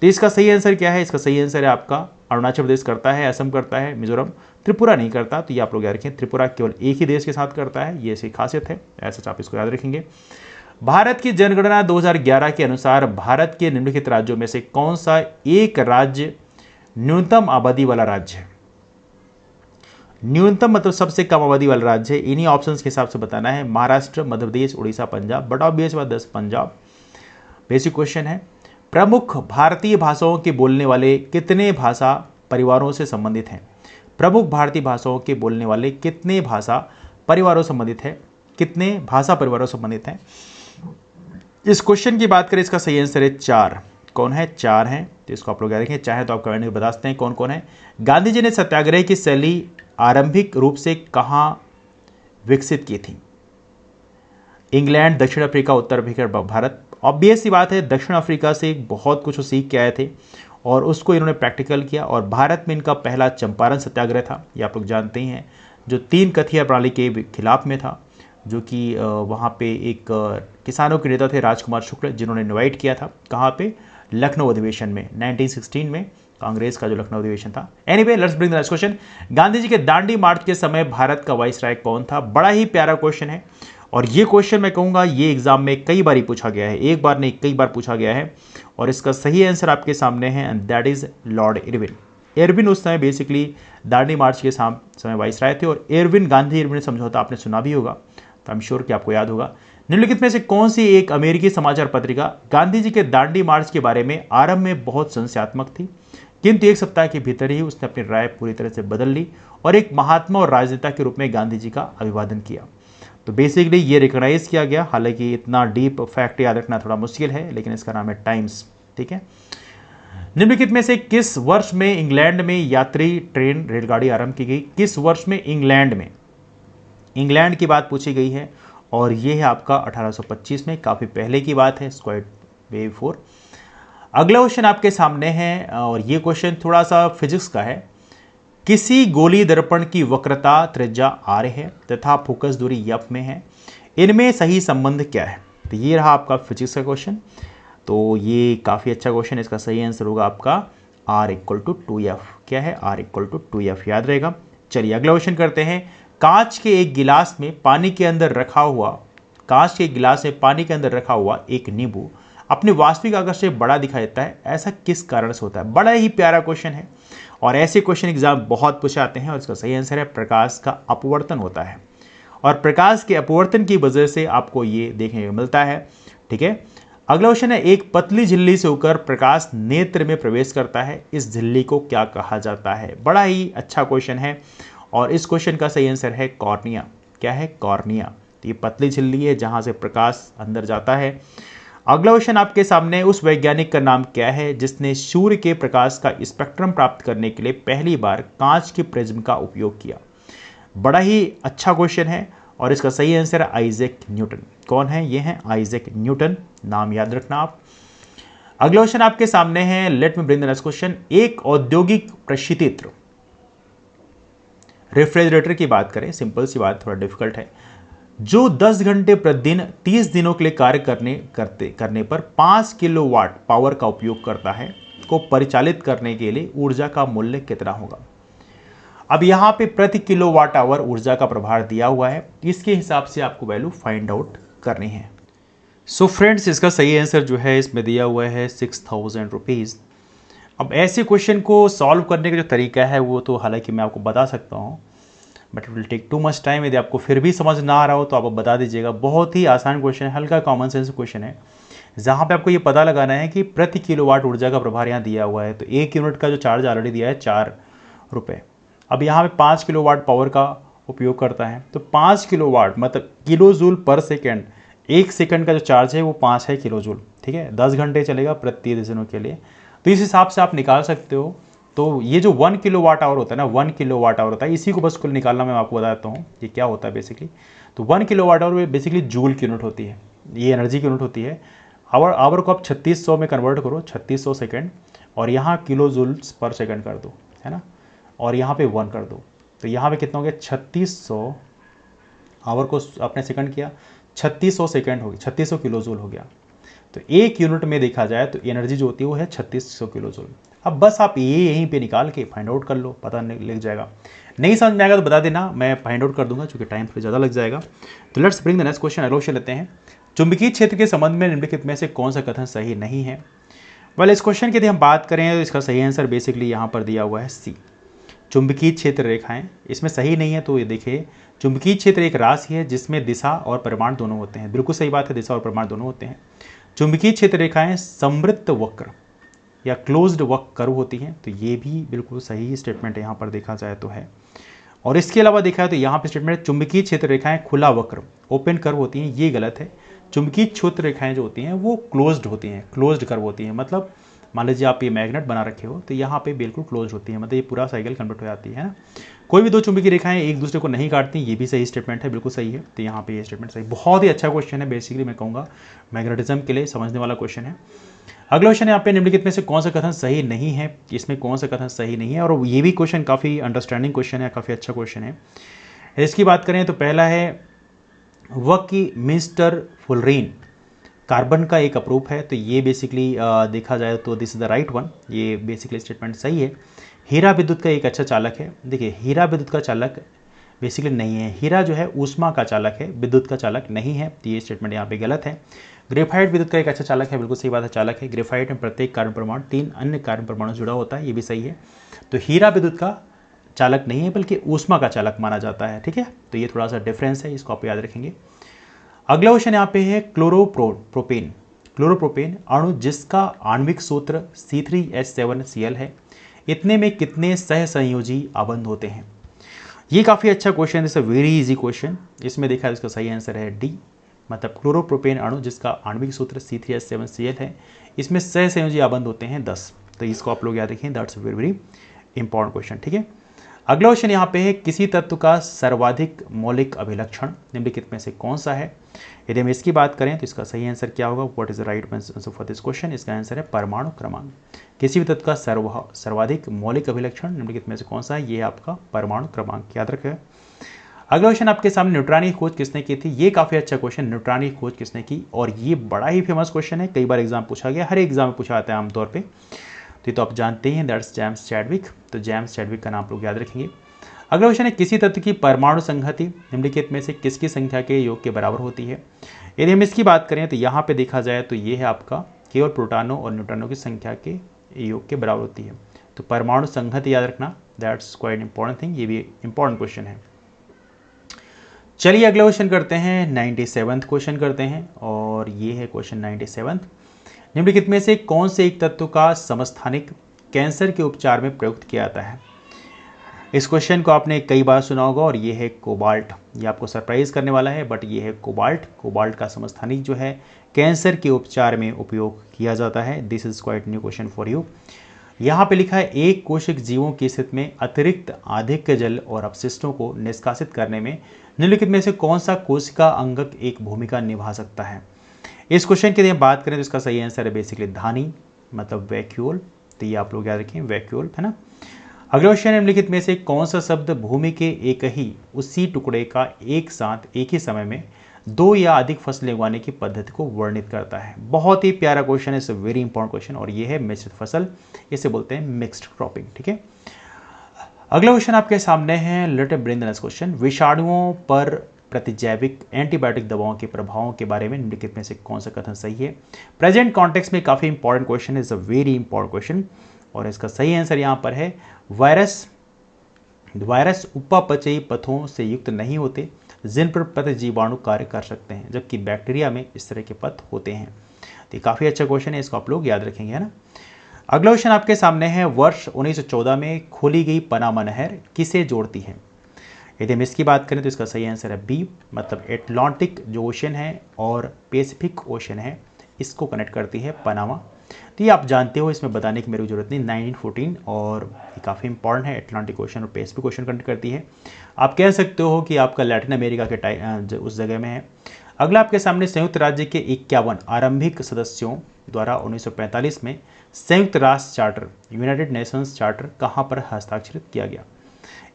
तो इसका सही आंसर क्या है? इसका सही आंसर है आपका अरुणाचल प्रदेश करता है, असम करता है, मिजोरम, त्रिपुरा नहीं करता। तो ये आप लोग याद रखें, त्रिपुरा केवल एक ही देश के साथ करता है, ये ऐसी खासियत है, ऐसा आप इसको याद रखेंगे। भारत की जनगणना 2011 के अनुसार भारत के निम्नलिखित राज्यों में से कौन सा एक राज्य न्यूनतम आबादी वाला राज्य है? न्यूनतम मतलब सबसे कम आबादी वाला राज्य है। इन्हीं ऑप्शंस के हिसाब से बताना है। महाराष्ट्र, मध्य प्रदेश, उड़ीसा, पंजाब। बट ऑब्वियस बात 10 पंजाब। बेसिक क्वेश्चन है, प्रमुख भारतीय भाषाओं के बोलने वाले कितने भाषा परिवारों से संबंधित हैं? प्रमुख भारतीय भाषाओं के बोलने वाले कितने भाषा परिवारों से संबंधित है? कितने भाषा परिवारों से संबंधित हैं? इस क्वेश्चन की बात करें, इसका सही आंसर है 4। कौन है? 4 हैं। तो इसको आप लोग याद रखें, चाहे तो आप कमेंट में बता सकते हैं कौन कौन है। गांधी जी ने सत्याग्रह की शैली आरंभिक रूप से कहां विकसित की थी? इंग्लैंड, दक्षिण अफ्रीका, उत्तर अफ्रीका, भारत। ऑब्वियस सी बात है, दक्षिण अफ्रीका से बहुत कुछ सीख के आए थे और उसको इन्होंने प्रैक्टिकल किया। और भारत में इनका पहला चंपारण सत्याग्रह था, ये आप लोग जानते ही हैं, जो 3 कथिया प्रणाली के खिलाफ में था, जो कि वहाँ पे एक किसानों के नेता थे राजकुमार शुक्ल, जिन्होंने इन्वाइट किया था। कहाँ पे? लखनऊ अधिवेशन में 1916 में, कांग्रेस का जो लखनऊ अधिवेशन था। Anyway, let's bring the next question. Gandhi ji के दांडी मार्च के समय भारत का वाइसराय कौन था? बड़ा ही प्यारा क्वेश्चन है और ये क्वेश्चन मैं कहूँगा ये एग्जाम में कई बार पूछा गया है, एक बार नहीं कई बार पूछा गया है। और इसका सही आंसर आपके सामने है and that is Lord Irwin. Irwin उस समय बेसिकली दांडी मार्च के समय वाइसराय थे। और इरविन, गांधी इरविन समझौता आपने सुना भी होगा, तो आई एम श्योर कि आपको याद होगा। निम्नलिखित में से कौन सी एक अमेरिकी समाचार पत्रिका गांधी जी के दांडी मार्च के बारे में आरंभ में बहुत संशयात्मक थी, किंतु एक सप्ताह के भीतर ही उसने अपनी राय पूरी तरह से बदल ली और एक महात्मा और राजनेता के रूप में गांधी जी का अभिवादन किया? तो बेसिकली ये रिकॉग्नाइज किया गया। हालांकि इतना डीप फैक्ट याद रखना थोड़ा मुश्किल है, लेकिन इसका नाम है टाइम्स। ठीक है। निम्नलिखित में से किस वर्ष में इंग्लैंड में यात्री ट्रेन रेलगाड़ी आरंभ की गई? किस वर्ष में इंग्लैंड में? इंग्लैंड की बात पूछी गई है और ये है आपका 1825 में, काफ़ी पहले की बात है, क्वाइट वे बिफोर। अगला क्वेश्चन आपके सामने है और ये क्वेश्चन थोड़ा सा फिजिक्स का है। किसी गोली दर्पण की वक्रता त्रिज्या r है तथा फोकस दूरी f में है, इनमें सही संबंध क्या है? तो ये रहा आपका फिजिक्स का क्वेश्चन। तो ये काफ़ी अच्छा क्वेश्चन, इसका सही आंसर होगा आपका r = 2f। क्या है? r = 2f, याद रहेगा। चलिए अगला क्वेश्चन करते हैं। कांच के एक गिलास में पानी के अंदर रखा हुआ एक नींबू अपने वास्तविक आकार से बड़ा दिखाई देता है, ऐसा किस कारण से होता है? बड़ा ही प्यारा क्वेश्चन है और ऐसे क्वेश्चन एग्जाम बहुत पूछे आते हैं और इसका सही आंसर है प्रकाश का अपवर्तन होता है और प्रकाश के अपवर्तन की वजह से आपको ये देखने को मिलता है। ठीक है। अगला क्वेश्चन है, एक पतली झिल्ली से होकर प्रकाश नेत्र में प्रवेश करता है, इस झिल्ली को क्या कहा जाता है? बड़ा ही अच्छा क्वेश्चन है और इस क्वेश्चन का सही आंसर है कॉर्निया। क्या है? कॉर्निया। तो ये पतली झिल्ली है जहां से प्रकाश अंदर जाता है। अगला क्वेश्चन आपके सामने, उस वैज्ञानिक का नाम क्या है जिसने सूर्य के प्रकाश का स्पेक्ट्रम प्राप्त करने के लिए पहली बार कांच के प्रिज्म का उपयोग किया? बड़ा ही अच्छा क्वेश्चन है और इसका सही आंसर है आइजैक न्यूटन। कौन है? ये है आइजैक न्यूटन, नाम याद रखना आप। अगला क्वेश्चन आपके सामने है, let me bring the next question. एक औद्योगिक प्रशीतित्र रेफ्रिजरेटर की बात करें, सिंपल सी बात, थोड़ा डिफिकल्ट है, जो 10 घंटे प्रतिदिन 30 दिनों के लिए कार्य करने पर 5 किलोवाट पावर का उपयोग करता है, को परिचालित करने के लिए ऊर्जा का मूल्य कितना होगा? अब यहाँ पे प्रति किलोवाट आवर ऊर्जा का प्रभार दिया हुआ है, इसके हिसाब से आपको वैल्यू फाइंड आउट करनी है। सो फ्रेंड्स, इसका सही आंसर जो है इसमें दिया हुआ है 6000 रुपीज़। अब ऐसे क्वेश्चन को सॉल्व करने का जो तरीका है वो तो हालांकि मैं आपको बता सकता हूँ, but it will take too much time. यदि आपको फिर भी समझ ना आ रहा हो तो आप बता दीजिएगा। बहुत ही आसान क्वेश्चन है, हल्का कॉमन सेंस क्वेश्चन है, जहाँ पे आपको ये पता लगाना है कि प्रति किलोवाट ऊर्जा का प्रभार यहाँ दिया हुआ है। तो 1 यूनिट का जो चार्ज ऑलरेडी दिया है 4 रुपये। अब यहाँ पे 5 किलोवाट पावर का उपयोग करता है, तो 5 किलोवाट मतलब किलो जूल पर सेकेंड, 1 सेकंड का जो चार्ज है वो 5 है किलो जूल। ठीक है, 10 घंटे चलेगा प्रति 30 दिनों के लिए। तो इस हिसाब से आप निकाल सकते हो। तो ये जो 1 किलोवाट आवर होता है ना, 1 किलोवाट आवर होता है, इसी को बस कुल निकालना मैं आपको बता देता हूँ ये क्या होता है बेसिकली। तो 1 किलोवाट आवर बेसिकली जूल की यूनिट होती है, ये एनर्जी की यूनिट होती है। आवर को आप 3600 में कन्वर्ट करो, 3600 सेकेंड, और यहाँ किलो जूल्स पर सेकेंड कर दो, है ना, और यहाँ पे 1 कर दो, तो यहाँ पे कितना हो गया 3600, आवर को आपने सेकंड किया, 3600 सेकंड हो गया, 3600 किलो जूल हो गया। तो एक यूनिट में देखा जाए तो एनर्जी जो होती है वो है 3600 किलो जूल। अब बस आप ये यहीं पे निकाल के फाइंड आउट कर लो, पता नहीं लग जाएगा। नहीं समझ में आएगा तो बता देना, मैं फाइंड आउट कर दूंगा, क्योंकि टाइम थोड़ा ज़्यादा लग जाएगा। तो let's bring the next question. अगला क्वेश्चन लेते हैं, चुंबकीय क्षेत्र के संबंध में निम्नलिखित में से कौन सा कथन सही नहीं है। वेल, इस क्वेश्चन की यदि हम बात करें तो इसका सही आंसर बेसिकली यहाँ पर दिया हुआ है सी, चुंबकीय क्षेत्र रेखाएं। इसमें सही नहीं है, तो ये देखिए, चुंबकीय क्षेत्र एक राशि है जिसमें दिशा और परिमाण दोनों होते हैं। बिल्कुल सही बात है, दिशा और परिमाण दोनों होते हैं। चुंबकीय क्षेत्र रेखाएं समृद्ध वक्र या क्लोज्ड वक्र कर्व होती हैं, तो ये भी बिल्कुल सही स्टेटमेंट यहाँ पर देखा जाए तो है। और इसके अलावा देखा है तो यहाँ पे स्टेटमेंट चुंबकीय क्षेत्र रेखाएं खुला वक्र ओपन कर्व होती हैं, ये गलत है। चुंबकीय क्षेत्र रेखाएं जो होती हैं वो क्लोज्ड होती हैं, क्लोज्ड कर्व होती हैं। मतलब मान लीजिए आप ये मैग्नेट बना रखे हो तो यहाँ पे बिल्कुल क्लोज होती है, मतलब ये पूरा साइकिल कन्वर्ट हो जाती है ना। कोई भी दो चुंबकीय रेखाएं एक दूसरे को नहीं काटती, ये भी सही स्टेटमेंट है, बिल्कुल सही है। तो यहाँ पे ये स्टेटमेंट सही, बहुत ही अच्छा क्वेश्चन है, बेसिकली मैं कहूँगा मैग्नेटिज्म के लिए समझने वाला क्वेश्चन है। अगला क्वेश्चन यहाँ पे निम्नलिखित में से कौन सा कथन सही नहीं है, इसमें कौन सा कथन सही नहीं है। और ये भी क्वेश्चन काफ़ी अंडरस्टैंडिंग क्वेश्चन है, काफ़ी अच्छा क्वेश्चन है। इसकी बात करें तो पहला है वकी मिस्टर फुलरीन कार्बन का एक अप्रूप है, तो ये बेसिकली देखा जाए तो this is the right one, ये बेसिकली स्टेटमेंट सही है। हीरा विद्युत का एक अच्छा चालक है, देखिए हीरा विद्युत का चालक बेसिकली नहीं है, हीरा जो है ऊष्मा का चालक है, विद्युत का चालक नहीं है, तो ये स्टेटमेंट यहाँ पे गलत है। ग्रेफाइट विद्युत का एक अच्छा चालक है, बिल्कुल सही बात है, चालक है। ग्रेफाइट में प्रत्येक कार्बन परमाणु 3 अन्य कार्बन परमाणु जुड़ा होता है, ये भी सही है। तो हीरा विद्युत का चालक नहीं है बल्कि ऊष्मा का चालक माना जाता है, ठीक है। तो ये थोड़ा सा डिफरेंस है, इसको आप याद रखेंगे। अगला क्वेश्चन यहाँ पे है क्लोरोप्रोपेन, क्लोरोप्रोपेन अणु जिसका आणविक सूत्र C3H7Cl है, इतने में कितने सहसंयोजी आबंध होते हैं। ये काफ़ी अच्छा क्वेश्चन है, वेरी इजी क्वेश्चन। इसमें देखा इसका सही आंसर है डी, मतलब क्लोरोप्रोपेन अणु जिसका आणविक सूत्र C3H7Cl है, इसमें सहसंयोजी आबंध होते हैं 10। तो इसको आप लोग याद रखें, that's very very important question, ठीक है। अगला क्वेश्चन यहाँ पे है किसी तत्व का सर्वाधिक मौलिक अभिलक्षण निम्नलिखित में से कौन सा है। यदि हम इसकी बात करें तो इसका सही आंसर क्या होगा, what is the right answer for this question. इसका आंसर है परमाणु क्रमांक। किसी भी तत्व का सर्वाधिक मौलिक अभिलक्षण निम्नलिखित में से कौन सा है, ये आपका परमाणु क्रमांक, याद रखें। अगला क्वेश्चन आपके सामने, न्यूट्रॉन की खोज किसने की थी। ये काफ़ी अच्छा क्वेश्चन, न्यूट्रॉन की खोज किसने की, और ये बड़ा ही फेमस क्वेश्चन है, कई बार एग्जाम पूछा गया, हर एग्जाम में पूछा आता है आमतौर पर। तो आप जानते हैं, दैट्स जेम्स चैडविक। तो जेम्स चैडविक का नाम आप लोग याद रखेंगे। अगला क्वेश्चन है किसी तत्व की परमाणु संहति निम्नलिखित में से किसकी संख्या के योग के बराबर होती है। यदि हम इसकी बात करें तो यहाँ पे देखा जाए तो ये है आपका केवल प्रोटॉनों और न्यूट्रॉनों की संख्या के योग के बराबर होती है। तो परमाणु संहति याद रखना, दैट्स क्वाइट इंपॉर्टेंट थिंग, ये भी इंपॉर्टेंट क्वेश्चन है। चलिए अगला क्वेश्चन करते हैं, 97वां क्वेश्चन करते हैं, और ये है क्वेश्चन 97। निम्नलिखित में से कौन से एक तत्व का समस्थानिक कैंसर के उपचार में प्रयुक्त किया जाता है। इस क्वेश्चन को आपने कई बार सुना होगा, और ये है कोबाल्ट। ये आपको सरप्राइज करने वाला है, बट ये है कोबाल्ट। कोबाल्ट का समस्थानिक जो है कैंसर के उपचार में उपयोग किया जाता है। This is quite new question for you. यहाँ पे लिखा है एक कोशिक जीवों की स्थिति में अतिरिक्त आधिक्य जल और अपशिष्टों को निष्कासित करने में निम्नलिखित में से कौन सा कोशिका अंगक एक भूमिका निभा सकता है। इस क्वेश्चन की बात करें तो इसका सही आंसर है बेसिकली धानी, मतलब वैक्यूल। तो ये आप लोग याद रखें, वैक्यूल, है ना। अगला क्वेश्चन निम्नलिखित में से कौन सा शब्द भूमि के एक ही उसी टुकड़े का एक साथ एक ही समय में 2 या अधिक फसलें उगाने की पद्धति को वर्णित करता है। बहुत ही प्यारा क्वेश्चन है, it's a very important question, और ये है मिश्रित फसल, इसे बोलते हैं मिक्स्ड क्रॉपिंग, ठीक है। अगला क्वेश्चन आपके सामने है, let us bring the next question. विषाणुओं पर प्रतिजैविक एंटीबायोटिक दवाओं के प्रभावों के बारे में निम्नलिखित में से कौन सा कथन सही है। प्रेजेंट कॉन्टेक्स्ट में काफी important question, is a very important question, और इसका सही आंसर यहाँ पर है वायरस उपापचयी पथों से युक्त नहीं होते जिन पर प्रतिजीवाणु कार्य कर सकते हैं, जबकि बैक्टीरिया में इस तरह के पथ होते हैं। तो ये काफ़ी अच्छा क्वेश्चन है, इसको आप लोग याद रखेंगे, है ना। अगला क्वेश्चन आपके सामने है, वर्ष 1914 में खोली गई पनामा नहर किसे जोड़ती है। यदि हम इसकी बात करें तो इसका सही आंसर है बी, मतलब एटलांटिक जो ओशन है और पैसिफिक ओशन है, इसको कनेक्ट करती है पनामा। तो ये आप जानते हो, इसमें बताने की मेरी जरूरत नहीं, 1914, और ये काफ़ी इंपॉर्टेंट है, एटलांटिक ओशन और पैसिफिक ओशन कनेक्ट करती है। आप कह सकते हो कि आपका लैटिन अमेरिका के उस जगह में है। अगला आपके सामने संयुक्त राज्य के 51 आरंभिक सदस्यों द्वारा 1945 में संयुक्त राष्ट्र चार्टर, यूनाइटेड नेशंस चार्टर कहाँ पर हस्ताक्षरित किया गया।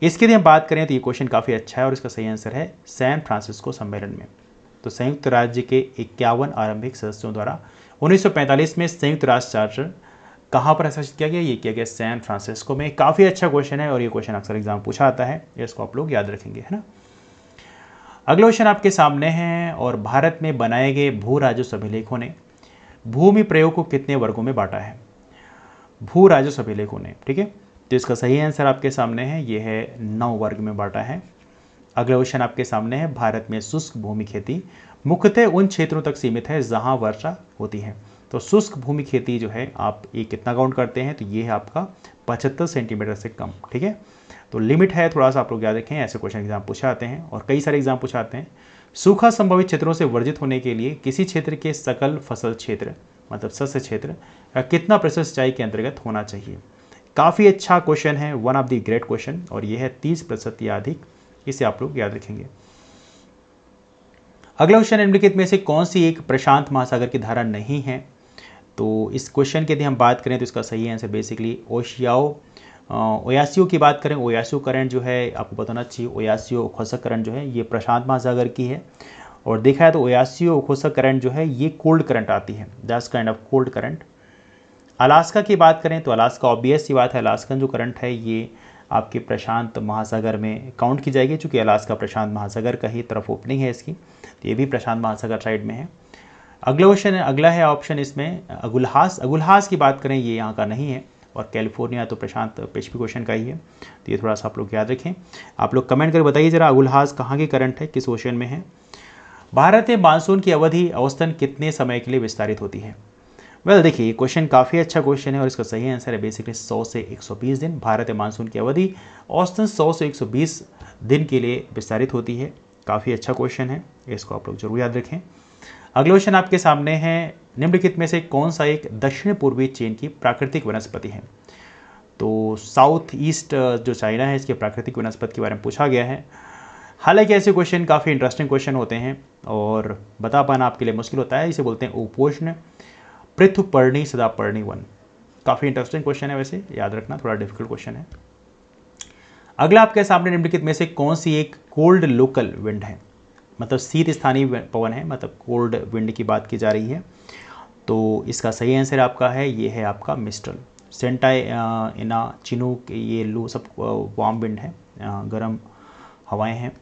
इसके लिए हम बात करें तो ये क्वेश्चन काफ़ी अच्छा है और इसका सही आंसर है सैन फ्रांसिस्को सम्मेलन में। तो संयुक्त राज्य के 51 आरंभिक सदस्यों द्वारा 1945 में संयुक्त राष्ट्र चार्टर कहाँ पर हस्ताक्षरित किया गया, ये किया गया सैन फ्रांसिस्को में। काफ़ी अच्छा क्वेश्चन है और ये क्वेश्चन अक्सर एग्जाम पूछा आता है, इसको आप लोग याद रखेंगे, है ना। अगला क्वेश्चन आपके सामने है, और भारत में बनाए गए भू राजस्व अभिलेखों ने भूमि प्रयोग को कितने वर्गों में बांटा है। भू राजस्व अभिलेखों ने, ठीक है, तो इसका सही आंसर आपके सामने है, ये है 9 वर्ग में बांटा है। अगला क्वेश्चन आपके सामने है, भारत में शुष्क भूमि खेती मुख्यतः उन क्षेत्रों तक सीमित है जहां वर्षा होती है। तो शुष्क भूमि खेती जो है आप ये कितना काउंट करते हैं, तो ये है आपका 75 सेंटीमीटर से कम, ठीक है। तो लिमिट है, थोड़ा सा आप लोग याद रखें, ऐसे क्वेश्चन एग्जाम पूछे आते हैं और कई सारे एग्जाम पूछे आते हैं। सूखा संभावित क्षेत्रों से वर्जित होने के लिए किसी क्षेत्र के सकल फसल क्षेत्र मतलब सस्य क्षेत्र का कितना प्रतिशत सिंचाई के अंतर्गत होना चाहिए। काफ़ी अच्छा क्वेश्चन है, one of the great question, और यह है 30% या अधिक, इसे आप लोग याद रखेंगे। अगला क्वेश्चन, निम्नलिखित में से कौन सी एक प्रशांत महासागर की धारा नहीं है। तो इस क्वेश्चन की यदि हम बात करें तो इसका सही आंसर बेसिकली ओयासियो की बात करें। ओयासियो करंट जो है आपको बताना चाहिए, ओयासियो ओखोत्सक करंट जो है ये प्रशांत महासागर की है, और देखा है तो ओयासियो ओखोत्सक करंट जो है ये कोल्ड करंट आती है, that's kind of cold current. Alaska की बात करें तो अलास्का ऑब्वियस सी बात है, अलास्कन जो करंट है ये आपके प्रशांत महासागर में काउंट की जाएगी, चूँकि अलास्का प्रशांत महासागर का ही तरफ ओपनिंग है इसकी, तो ये भी प्रशांत महासागर साइड में है। अगला क्वेश्चन है, अगला है ऑप्शन इसमें अगुल्हास। अगुल्हास की बात करें ये यहाँ का नहीं है, और कैलिफोर्निया तो प्रशांत पेसिफिक ओशन का ही है, तो ये थोड़ा सा आप लोग याद रखें। आप लोग कमेंट करके बताइए जरा अगुल्हास कहाँ की करंट है, किस ओशन में है। भारत में मानसून की अवधि औसतन कितने समय के लिए विस्तारित होती है। वेल देखिए ये क्वेश्चन काफ़ी अच्छा क्वेश्चन है और इसका सही आंसर है बेसिकली 100 से 120 दिन। भारत में मानसून की अवधि औसतन 100 से 120 दिन के लिए विस्तारित होती है। काफ़ी अच्छा क्वेश्चन है, इसको आप लोग जरूर याद रखें। अगला क्वेश्चन आपके सामने है, निम्नलिखित में से कौन सा एक दक्षिण पूर्वी चीन की प्राकृतिक वनस्पति है। तो साउथ ईस्ट जो चाइना है इसके प्राकृतिक वनस्पति के बारे में पूछा गया है। हालांकि ऐसे क्वेश्चन काफ़ी इंटरेस्टिंग क्वेश्चन होते हैं और बता पाना आपके लिए मुश्किल होता है, इसे बोलते हैं उपोष्ण पृथुपर्णी सदापर्णी वन। काफ़ी इंटरेस्टिंग क्वेश्चन है, वैसे याद रखना थोड़ा डिफिकल्ट क्वेश्चन है। अगला आपके सामने निम्नलिखित में से कौन सी एक कोल्ड लोकल विंड है, मतलब शीत स्थानीय पवन है, मतलब कोल्ड विंड की बात की जा रही है। तो इसका सही आंसर आपका है, ये है आपका मिस्ट्रल, सेंटाई इना चिनूक, ये लो सब वार्म विंड है, गर्म हवाएं हैं।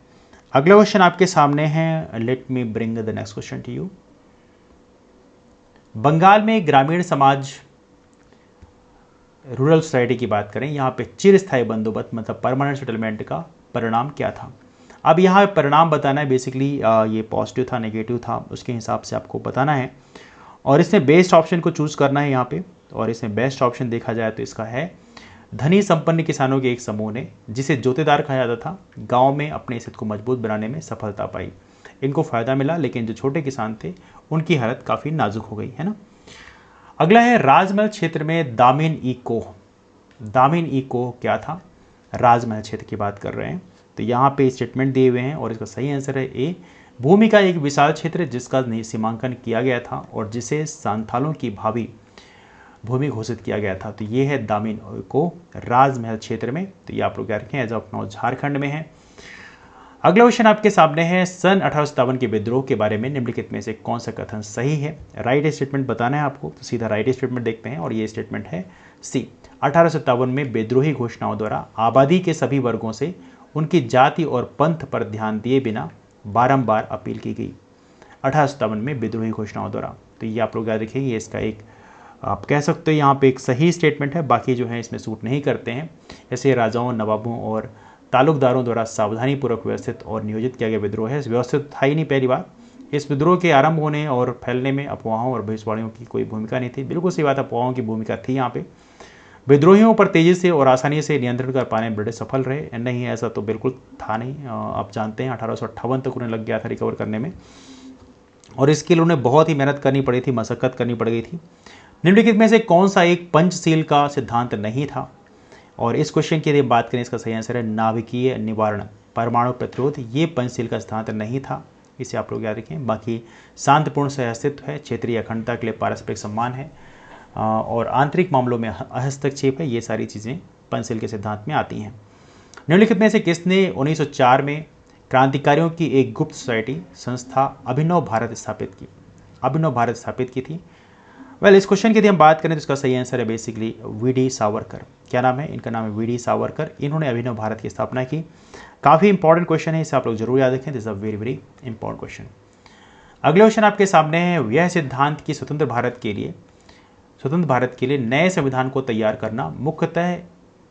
अगला क्वेश्चन आपके सामने है, let me bring the next question to you. Bengal में ग्रामीण समाज रूरल सोसाइटी की बात करें, यहाँ पे चिरस्थायी बंदोबस्त मतलब परमानेंट सेटलमेंट का परिणाम क्या था। अब यहाँ परिणाम बताना है, बेसिकली ये पॉजिटिव था नेगेटिव था उसके हिसाब से आपको बताना है, और इसमें बेस्ट ऑप्शन को चूज करना है यहाँ पे। और इसमें बेस्ट ऑप्शन देखा जाए तो इसका है धनी संपन्न किसानों के एक समूह ने, जिसे जोतेदार कहा जाता था, गांव में अपने स्थिति को मजबूत बनाने में सफलता पाई। इनको फायदा मिला, लेकिन जो छोटे किसान थे उनकी हालत काफ़ी नाजुक हो गई, है ना। अगला है, राजमहल क्षेत्र में दामिन ई कोह। दामिन ई कोह क्या था, राजमहल क्षेत्र की बात कर रहे हैं। तो यहाँ पे स्टेटमेंट दिए हुए हैं और इसका सही आंसर है ए, भूमि का एक विशाल क्षेत्र जिसका सीमांकन किया गया था और जिसे सांथालों की भावी भूमि घोषित किया गया था। तो ये है दामिन को राजमहल क्षेत्र में। तो ये आप लोग याद रखें, एज ऑफ नाउ झारखंड में है। अगला क्वेश्चन आपके सामने है, सन 1857 के विद्रोह के बारे में निम्नलिखित में से कौन सा कथन सही है। राइट स्टेटमेंट बताना है आपको, तो सीधा राइट स्टेटमेंट देखते हैं और ये स्टेटमेंट है सी। 1857 में विद्रोही घोषणाओं द्वारा आबादी के सभी वर्गों से उनकी जाति और पंथ पर ध्यान दिए बिना बारंबार अपील की गई। 1857 में विद्रोही घोषणाओं द्वारा, तो ये आप लोग याद रखिए, इसका एक आप कह सकते हो यहाँ पे एक सही स्टेटमेंट है, बाकी जो है इसमें सूट नहीं करते हैं। जैसे राजाओं, नवाबों और तालुकदारों द्वारा सावधानीपूर्वक व्यवस्थित और नियोजित किया गया विद्रोह है। व्यवस्थित था ही नहीं पहली बार। इस विद्रोह के आरंभ होने और फैलने में अफवाहों और भविष्यवाणियों की कोई भूमिका नहीं थी। बिल्कुल सही बात, अफवाहों की भूमिका थी यहाँ पे। विद्रोहियों पर तेजी से और आसानी से नियंत्रण कर पाने में ब्रिटिश सफल रहे नहीं, ऐसा तो बिल्कुल था नहीं। आप जानते हैं 1858 तक उन्हें लग गया था रिकवर करने में, और इसके लिए उन्हें बहुत ही मेहनत करनी पड़ी थी, मशक्कत करनी पड़ गई थी। निम्नलिखित में से कौन सा एक पंचशील का सिद्धांत नहीं था। और इस क्वेश्चन की यदि बात करें, इसका सही आंसर है नाभिकीय निवारण, परमाणु प्रतिरोध। ये पंचशील का सिद्धांत नहीं था। इसे आप लोग याद रखें। बाकी शांतिपूर्ण सहअस्तित्व है, क्षेत्रीय अखंडता के लिए पारस्परिक सम्मान है, और आंतरिक मामलों में हस्तक्षेप है। ये सारी चीज़ें पंसेल के सिद्धांत में आती हैं। निम्नलिखित में से किसने 1904 में क्रांतिकारियों की एक गुप्त सोसाइटी संस्था अभिनव भारत स्थापित की थी? इस क्वेश्चन की यदि हम बात करें तो इसका सही आंसर है बेसिकली वी.डी. सावरकर। क्या नाम है इनका? नाम है वी.डी. सावरकर। इन्होंने अभिनव भारत की स्थापना की। काफ़ी इंपॉर्टेंट क्वेश्चन है, इसे आप लोग जरूर याद रखें। This is a very very important question. अगले क्वेश्चन आपके सामने है, यह सिद्धांत की स्वतंत्र भारत के लिए नए संविधान को तैयार करना मुख्यतः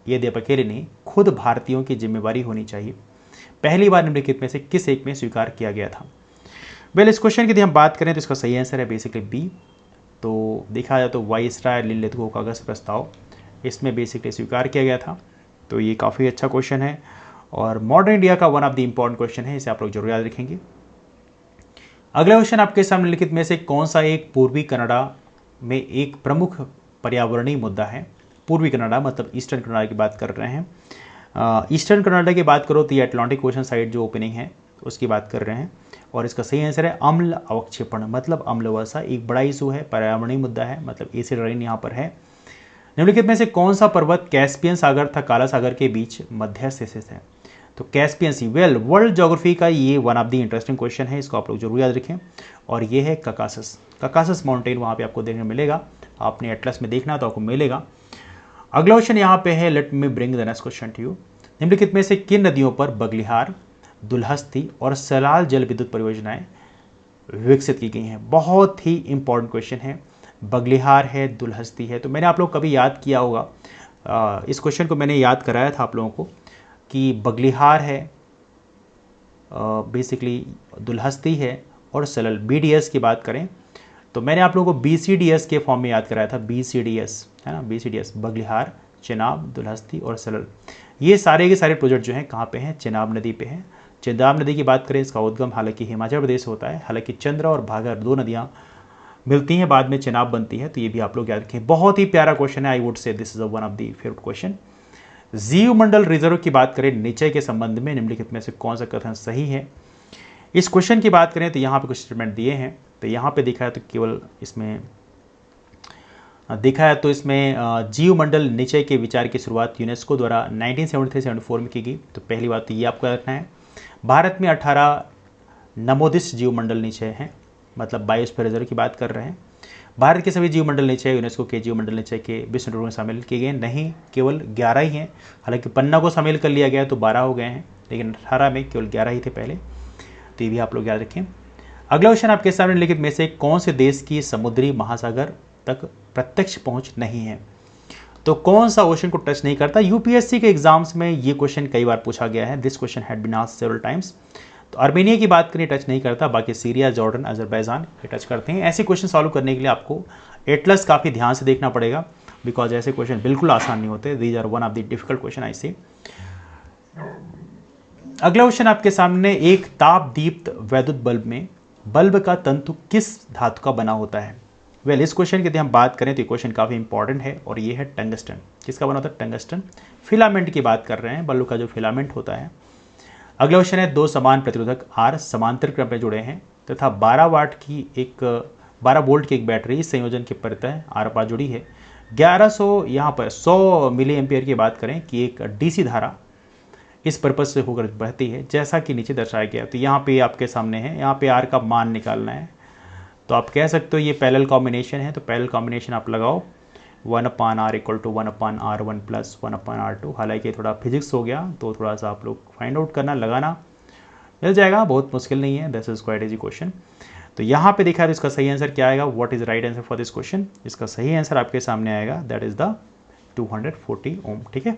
यदि आप अकेले नहीं खुद भारतीयों की जिम्मेवारी होनी चाहिए, पहली बार निम्नलिखित में से किस एक में स्वीकार किया गया था? इस क्वेश्चन की यदि हम बात करें तो इसका सही आंसर है बेसिकली बी। तो देखा जाए तो वाइसराय लिनलिथगो का अगस्त प्रस्ताव इसमें बेसिकली स्वीकार किया गया था। तो ये काफ़ी अच्छा क्वेश्चन है और मॉडर्न इंडिया का one of the important question है, इसे आप लोग जरूर याद रखेंगे। अगला क्वेश्चन आपके सामने लिखित में से कौन सा एक पूर्वी कनाडा में एक प्रमुख पर्यावरणीय मुद्दा है? पूर्वी कनाडा मतलब ईस्टर्न कनाडा की बात कर रहे हैं। ईस्टर्न कनाडा की बात करो तो ये अटलांटिक ओशन साइड जो ओपनिंग है उसकी बात कर रहे हैं, और इसका सही आंसर है अम्ल अवक्षेपण मतलब अम्ल वर्षा। एक बड़ा इशू है, पर्यावरणीय मुद्दा है, मतलब एसिड रेन यहाँ पर है। निम्नलिखित में से कौन सा पर्वत कैस्पियन सागर तथा काला सागर के बीच मध्यस्थ स्थित है? तो कैस्पियन सी, वर्ल्ड ज्योग्राफी का ये one of the interesting question है, इसको आप लोग जरूर याद रखें। और ये है ककासस माउंटेन, वहाँ पे आपको देखने मिलेगा, आपने एटलस में देखना तो आपको मिलेगा। अगला क्वेश्चन यहाँ पे है, let me bring the next question to you. निम्नलिखित में से किन नदियों पर बगलिहार, दुल्हस्ती और सलाल जल विद्युत परियोजनाएं विकसित की गई हैं? बहुत ही इंपॉर्टेंट क्वेश्चन है। बगलिहार है, दुल्हस्ती है, तो मैंने आप लोग कभी याद किया होगा, इस क्वेश्चन को मैंने याद कराया था आप लोगों को कि बगलिहार है, बेसिकली दुल्हस्ती है और सलाल। BDS की बात करें तो मैंने आप लोगों को BCDS के फॉर्म में याद कराया था, BCDS है ना, BCDS बगलिहार, चेनाब, दुल्हस्ती और सलाल। ये सारे के सारे प्रोजेक्ट जो हैं कहाँ पे हैं? चेनाब नदी पे हैं। चेनाब नदी की बात करें, इसका उद्गम हालांकि हिमाचल प्रदेश होता है, हालांकि चंद्रा और भागर दो नदियाँ मिलती हैं, बाद में चेनाब बनती है, तो ये भी आप लोग याद रखें। बहुत ही प्यारा क्वेश्चन है, I would say this is one of the favourite question. जीवमंडल रिजर्व की बात करें निचय के संबंध में निम्नलिखित में से कौन सा कथन सही है? इस क्वेश्चन की बात करें तो यहाँ पे कुछ स्टेटमेंट दिए हैं, तो यहाँ पे देखा है तो केवल इसमें देखा है तो इसमें जीवमंडल निचय के विचार की शुरुआत यूनेस्को द्वारा 1973-74 में की गई। तो पहली बात तो ये आपको रखना है। भारत में 18 नमोदित जीवमंडल निचय हैं, मतलब बायोस्फीयर रिजर्व की बात कर रहे हैं। भारत के सभी जीवमंडल निचय यूनेस्को के जीवमंडल निचय के विश्व नेटवर्क में शामिल किए गए नहीं, केवल 11 ही हैं। हालांकि पन्ना को शामिल कर लिया गया तो 12 हो गए हैं, लेकिन 18 में केवल 11 ही थे पहले, तो ये भी आप लोग याद रखें। अगला क्वेश्चन आपके सामने लिखित में से कौन से देश की समुद्री महासागर तक प्रत्यक्ष पहुंच नहीं है? तो कौन सा ओशन को टच नहीं करता? यूपीएससी के एग्जाम्स में ये क्वेश्चन कई बार पूछा गया है, this question had been asked several times. तो आर्मेनिया की बात करें टच नहीं करता, बाकी सीरिया, जॉर्डन, अजरबैजान ये टच करते हैं। ऐसे क्वेश्चन सॉल्व करने के लिए आपको एटलस काफ़ी ध्यान से देखना पड़ेगा, बिकॉज ऐसे क्वेश्चन बिल्कुल आसान नहीं होते, these are one of the difficult question I see. अगला क्वेश्चन आपके सामने, एक ताप दीप्त वैद्युत बल्ब में बल्ब का तंतु किस धातु का बना होता है? इस क्वेश्चन की यदि हम बात करें तो ये क्वेश्चन काफ़ी इंपॉर्टेंट है और ये है टंगस्टन। किसका बना होता है? टंगस्टन। फिलामेंट की बात कर रहे हैं, बल्ब का जो फिलामेंट होता है। अगला क्वेश्चन है, दो समान प्रतिरोधक R समांतर क्रम में जुड़े हैं तथा 12 वोल्ट की एक बैटरी इस संयोजन के परितः आर पार जुड़ी है। 1100 यहाँ पर 100 मिली एम्पियर की बात करें कि एक DC धारा इस पर्पज से होकर बहती है, जैसा कि नीचे दर्शाया गया। तो यहाँ पे आपके सामने है, यहाँ पे R का मान निकालना है, तो आप कह सकते हो ये पैरेलल कॉम्बिनेशन है, तो पैरेलल कॉम्बिनेशन आप लगाओ 1/R = 1/R1 + 1/R2। हालांकि थोड़ा फिजिक्स हो गया तो थोड़ा सा आप लोग फाइंड आउट करना, लगाना, मिल जाएगा, बहुत मुश्किल नहीं है, this is quite easy question. तो यहाँ पे देखा है तो इसका सही आंसर क्या आएगा? What is right answer for this question? इसका सही आंसर आपके सामने आएगा, दैट इज द 240 ओम। ठीक है,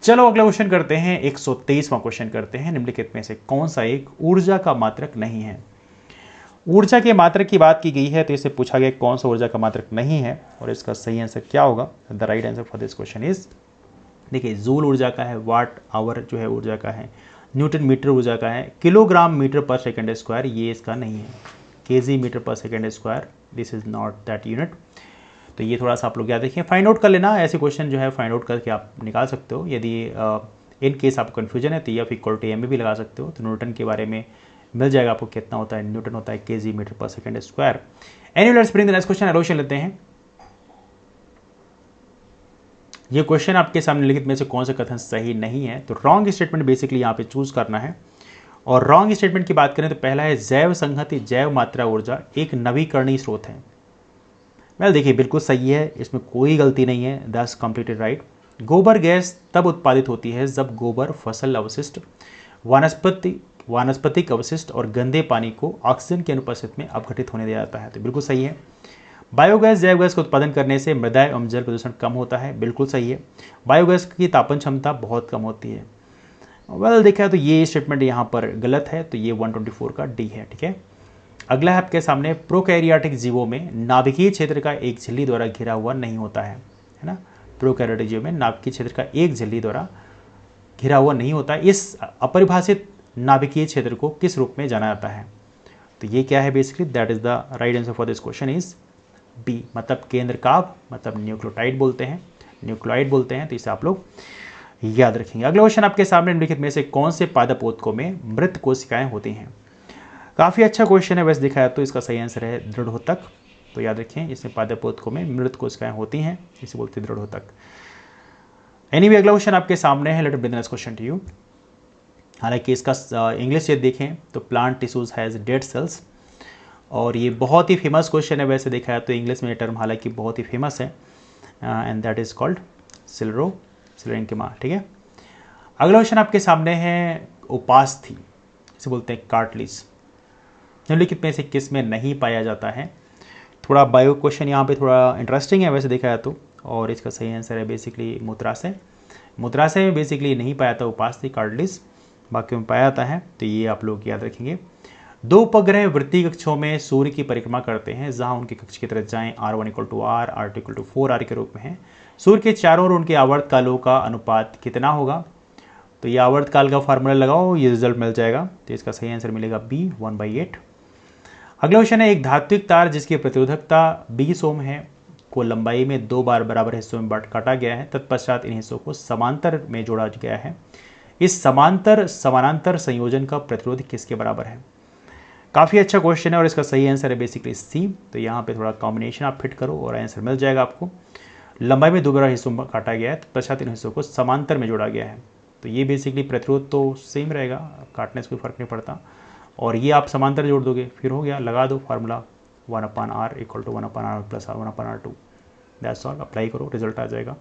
चलो अगला क्वेश्चन करते हैं, 123वां क्वेश्चन करते हैं। निम्नलिखित में से कौन सा एक ऊर्जा का मात्रक नहीं है? ऊर्जा के मात्रक की बात की गई है, तो इससे पूछा गया कौन सा ऊर्जा का मात्रक नहीं है, और इसका सही आंसर क्या होगा? The right answer for this question is, देखिए, जूल ऊर्जा का है, वाट आवर जो है ऊर्जा का है, न्यूटन मीटर ऊर्जा का है, किलोग्राम मीटर पर सेकेंड स्क्वायर ये इसका नहीं है, केजी मीटर पर second square, this is not that unit. तो ये थोड़ा सा आप लोग याद रखिए, फाइंड आउट कर लेना, ऐसे क्वेश्चन जो है फाइंड आउट करके आप निकाल सकते हो। यदि इन केस आपको कन्फ्यूजन है तो EF = m भी लगा सकते हो। तो न्यूटन के बारे में मिल जाएगा आपको कितना होता है, न्यूटन होता है केजी मीटर पर second square. Anyway let's bring the next question, एलोशन लेते हैं। ये क्वेश्चन आपके सामने लिखित में से कौन सा कथन सही नहीं है, तो रॉन्ग स्टेटमेंट बेसिकली यहाँ पे चूज करना है। और रॉन्ग स्टेटमेंट की बात करें तो पहला है जैव संहति जैव मात्रा ऊर्जा एक नवीकरणीय स्रोत है। वेल देखिए बिल्कुल सही है, इसमें कोई गलती नहीं है, दैट्स कंप्लीटेड राइट। गोबर गैस तब उत्पादित होती है जब गोबर, फसल अवशिष्ट, वानस्पतिक अवशिष्ट और गंदे पानी को ऑक्सीजन की अनुपस्थिति में अपघटित होने दिया जाता है, तो बिल्कुल सही है। बायोगैस जैव गैस का उत्पादन करने से मृदा एवं जल प्रदूषण कम होता है, बिल्कुल सही है। बायोगैस की तापन क्षमता बहुत कम होती है। वेल देखा तो ये स्टेटमेंट यहाँ पर गलत है, तो ये 124 का डी है, ठीक है। अगला है आपके सामने, प्रोकैरियोटिक जीवों में नाभिकीय क्षेत्र का एक झिल्ली द्वारा घिरा हुआ नहीं होता है ना। प्रोकैरियोटिक जीवों में नाभिकीय क्षेत्र का एक झिल्ली द्वारा घिरा हुआ नहीं होता। इस अपरिभाषित नाभिकीय क्षेत्र को किस रूप में जाना जाता है, तो ये क्या है basically, that is the right answer for this question is B, मतलब केंद्रकाभ, मतलब न्यूक्लियोटाइड बोलते हैं, तो इसे आप लोग याद रखेंगे। अगला क्वेश्चन आपके सामने निम्नलिखित में से कौन से पादप ऊतकों में मृत कोशिकाएं होती हैं। काफी अच्छा क्वेश्चन है वैसे दिखाया, तो इसका सही आंसर है दृढ़ोतक, तो याद रखें इसमें पादप ऊतकों में मृत कोशिकाएं होती हैं, इसे बोलते हैं दृढ़ोतक। एनीवे अगला क्वेश्चन आपके सामने है, let me begin this question to you. हालांकि इसका इंग्लिश से देखें तो plant tissues has dead cells, और ये बहुत ही फेमस क्वेश्चन है वैसे देखा है तो इंग्लिश में ये टर्म हालांकि बहुत ही फेमस है, एंड दैट इज कॉल्ड सिलरेंकिमा, ठीक है। अगला क्वेश्चन आपके सामने है उपास्थि, इसे बोलते हैं कार्टिलेज, निम्नलिखित में से किस में नहीं पाया जाता है। थोड़ा बायो क्वेश्चन यहाँ पे थोड़ा इंटरेस्टिंग है वैसे देखा है तो, और इसका सही आंसर है बेसिकली मूत्राशय में बेसिकली नहीं पाया था उपास्थि कार्टिलेज, बाकी में पाया जाता है, तो ये आप लोग याद रखेंगे। दो उपग्रह वृत्तीय कक्षों में सूर्य की परिक्रमा करते हैं, जहां उनकी कक्ष की त्रिज्याएं r1 = r, r2 = 4r के रूप में है। सूर्य के चारों ओर उनके आवर्त कालों का अनुपात कितना होगा, तो ये आवर्त काल का फार्मूला लगाओ, ये रिजल्ट मिल जाएगा, तो इसका सही आंसर मिलेगा b 1/8। अगला क्वेश्चन है, एक धात्विक तार जिसकी प्रतिरोधकता 20 ओम है को लंबाई में 2 बार बराबर हिस्सों में काटा गया है, तत्पश्चात इन हिस्सों को समांतर में जोड़ा गया है। इस समानांतर संयोजन का प्रतिरोध किसके बराबर है। काफ़ी अच्छा क्वेश्चन है और इसका सही आंसर है बेसिकली सी, तो यहाँ पे थोड़ा कॉम्बिनेशन आप फिट करो और आंसर मिल जाएगा आपको। लंबाई में 2 बार हिस्सों में काटा गया है, तत्पश्चात इन हिस्सों को समांतर में जोड़ा गया है, तो ये बेसिकली प्रतिरोध तो सेम रहेगा, काटने से कोई फर्क नहीं पड़ता, और ये आप समांतर जोड़ दोगे फिर हो गया, लगा दो formula 1/r = 1/r + 1/r2, that's all, apply करो, रिजल्ट आ जाएगा।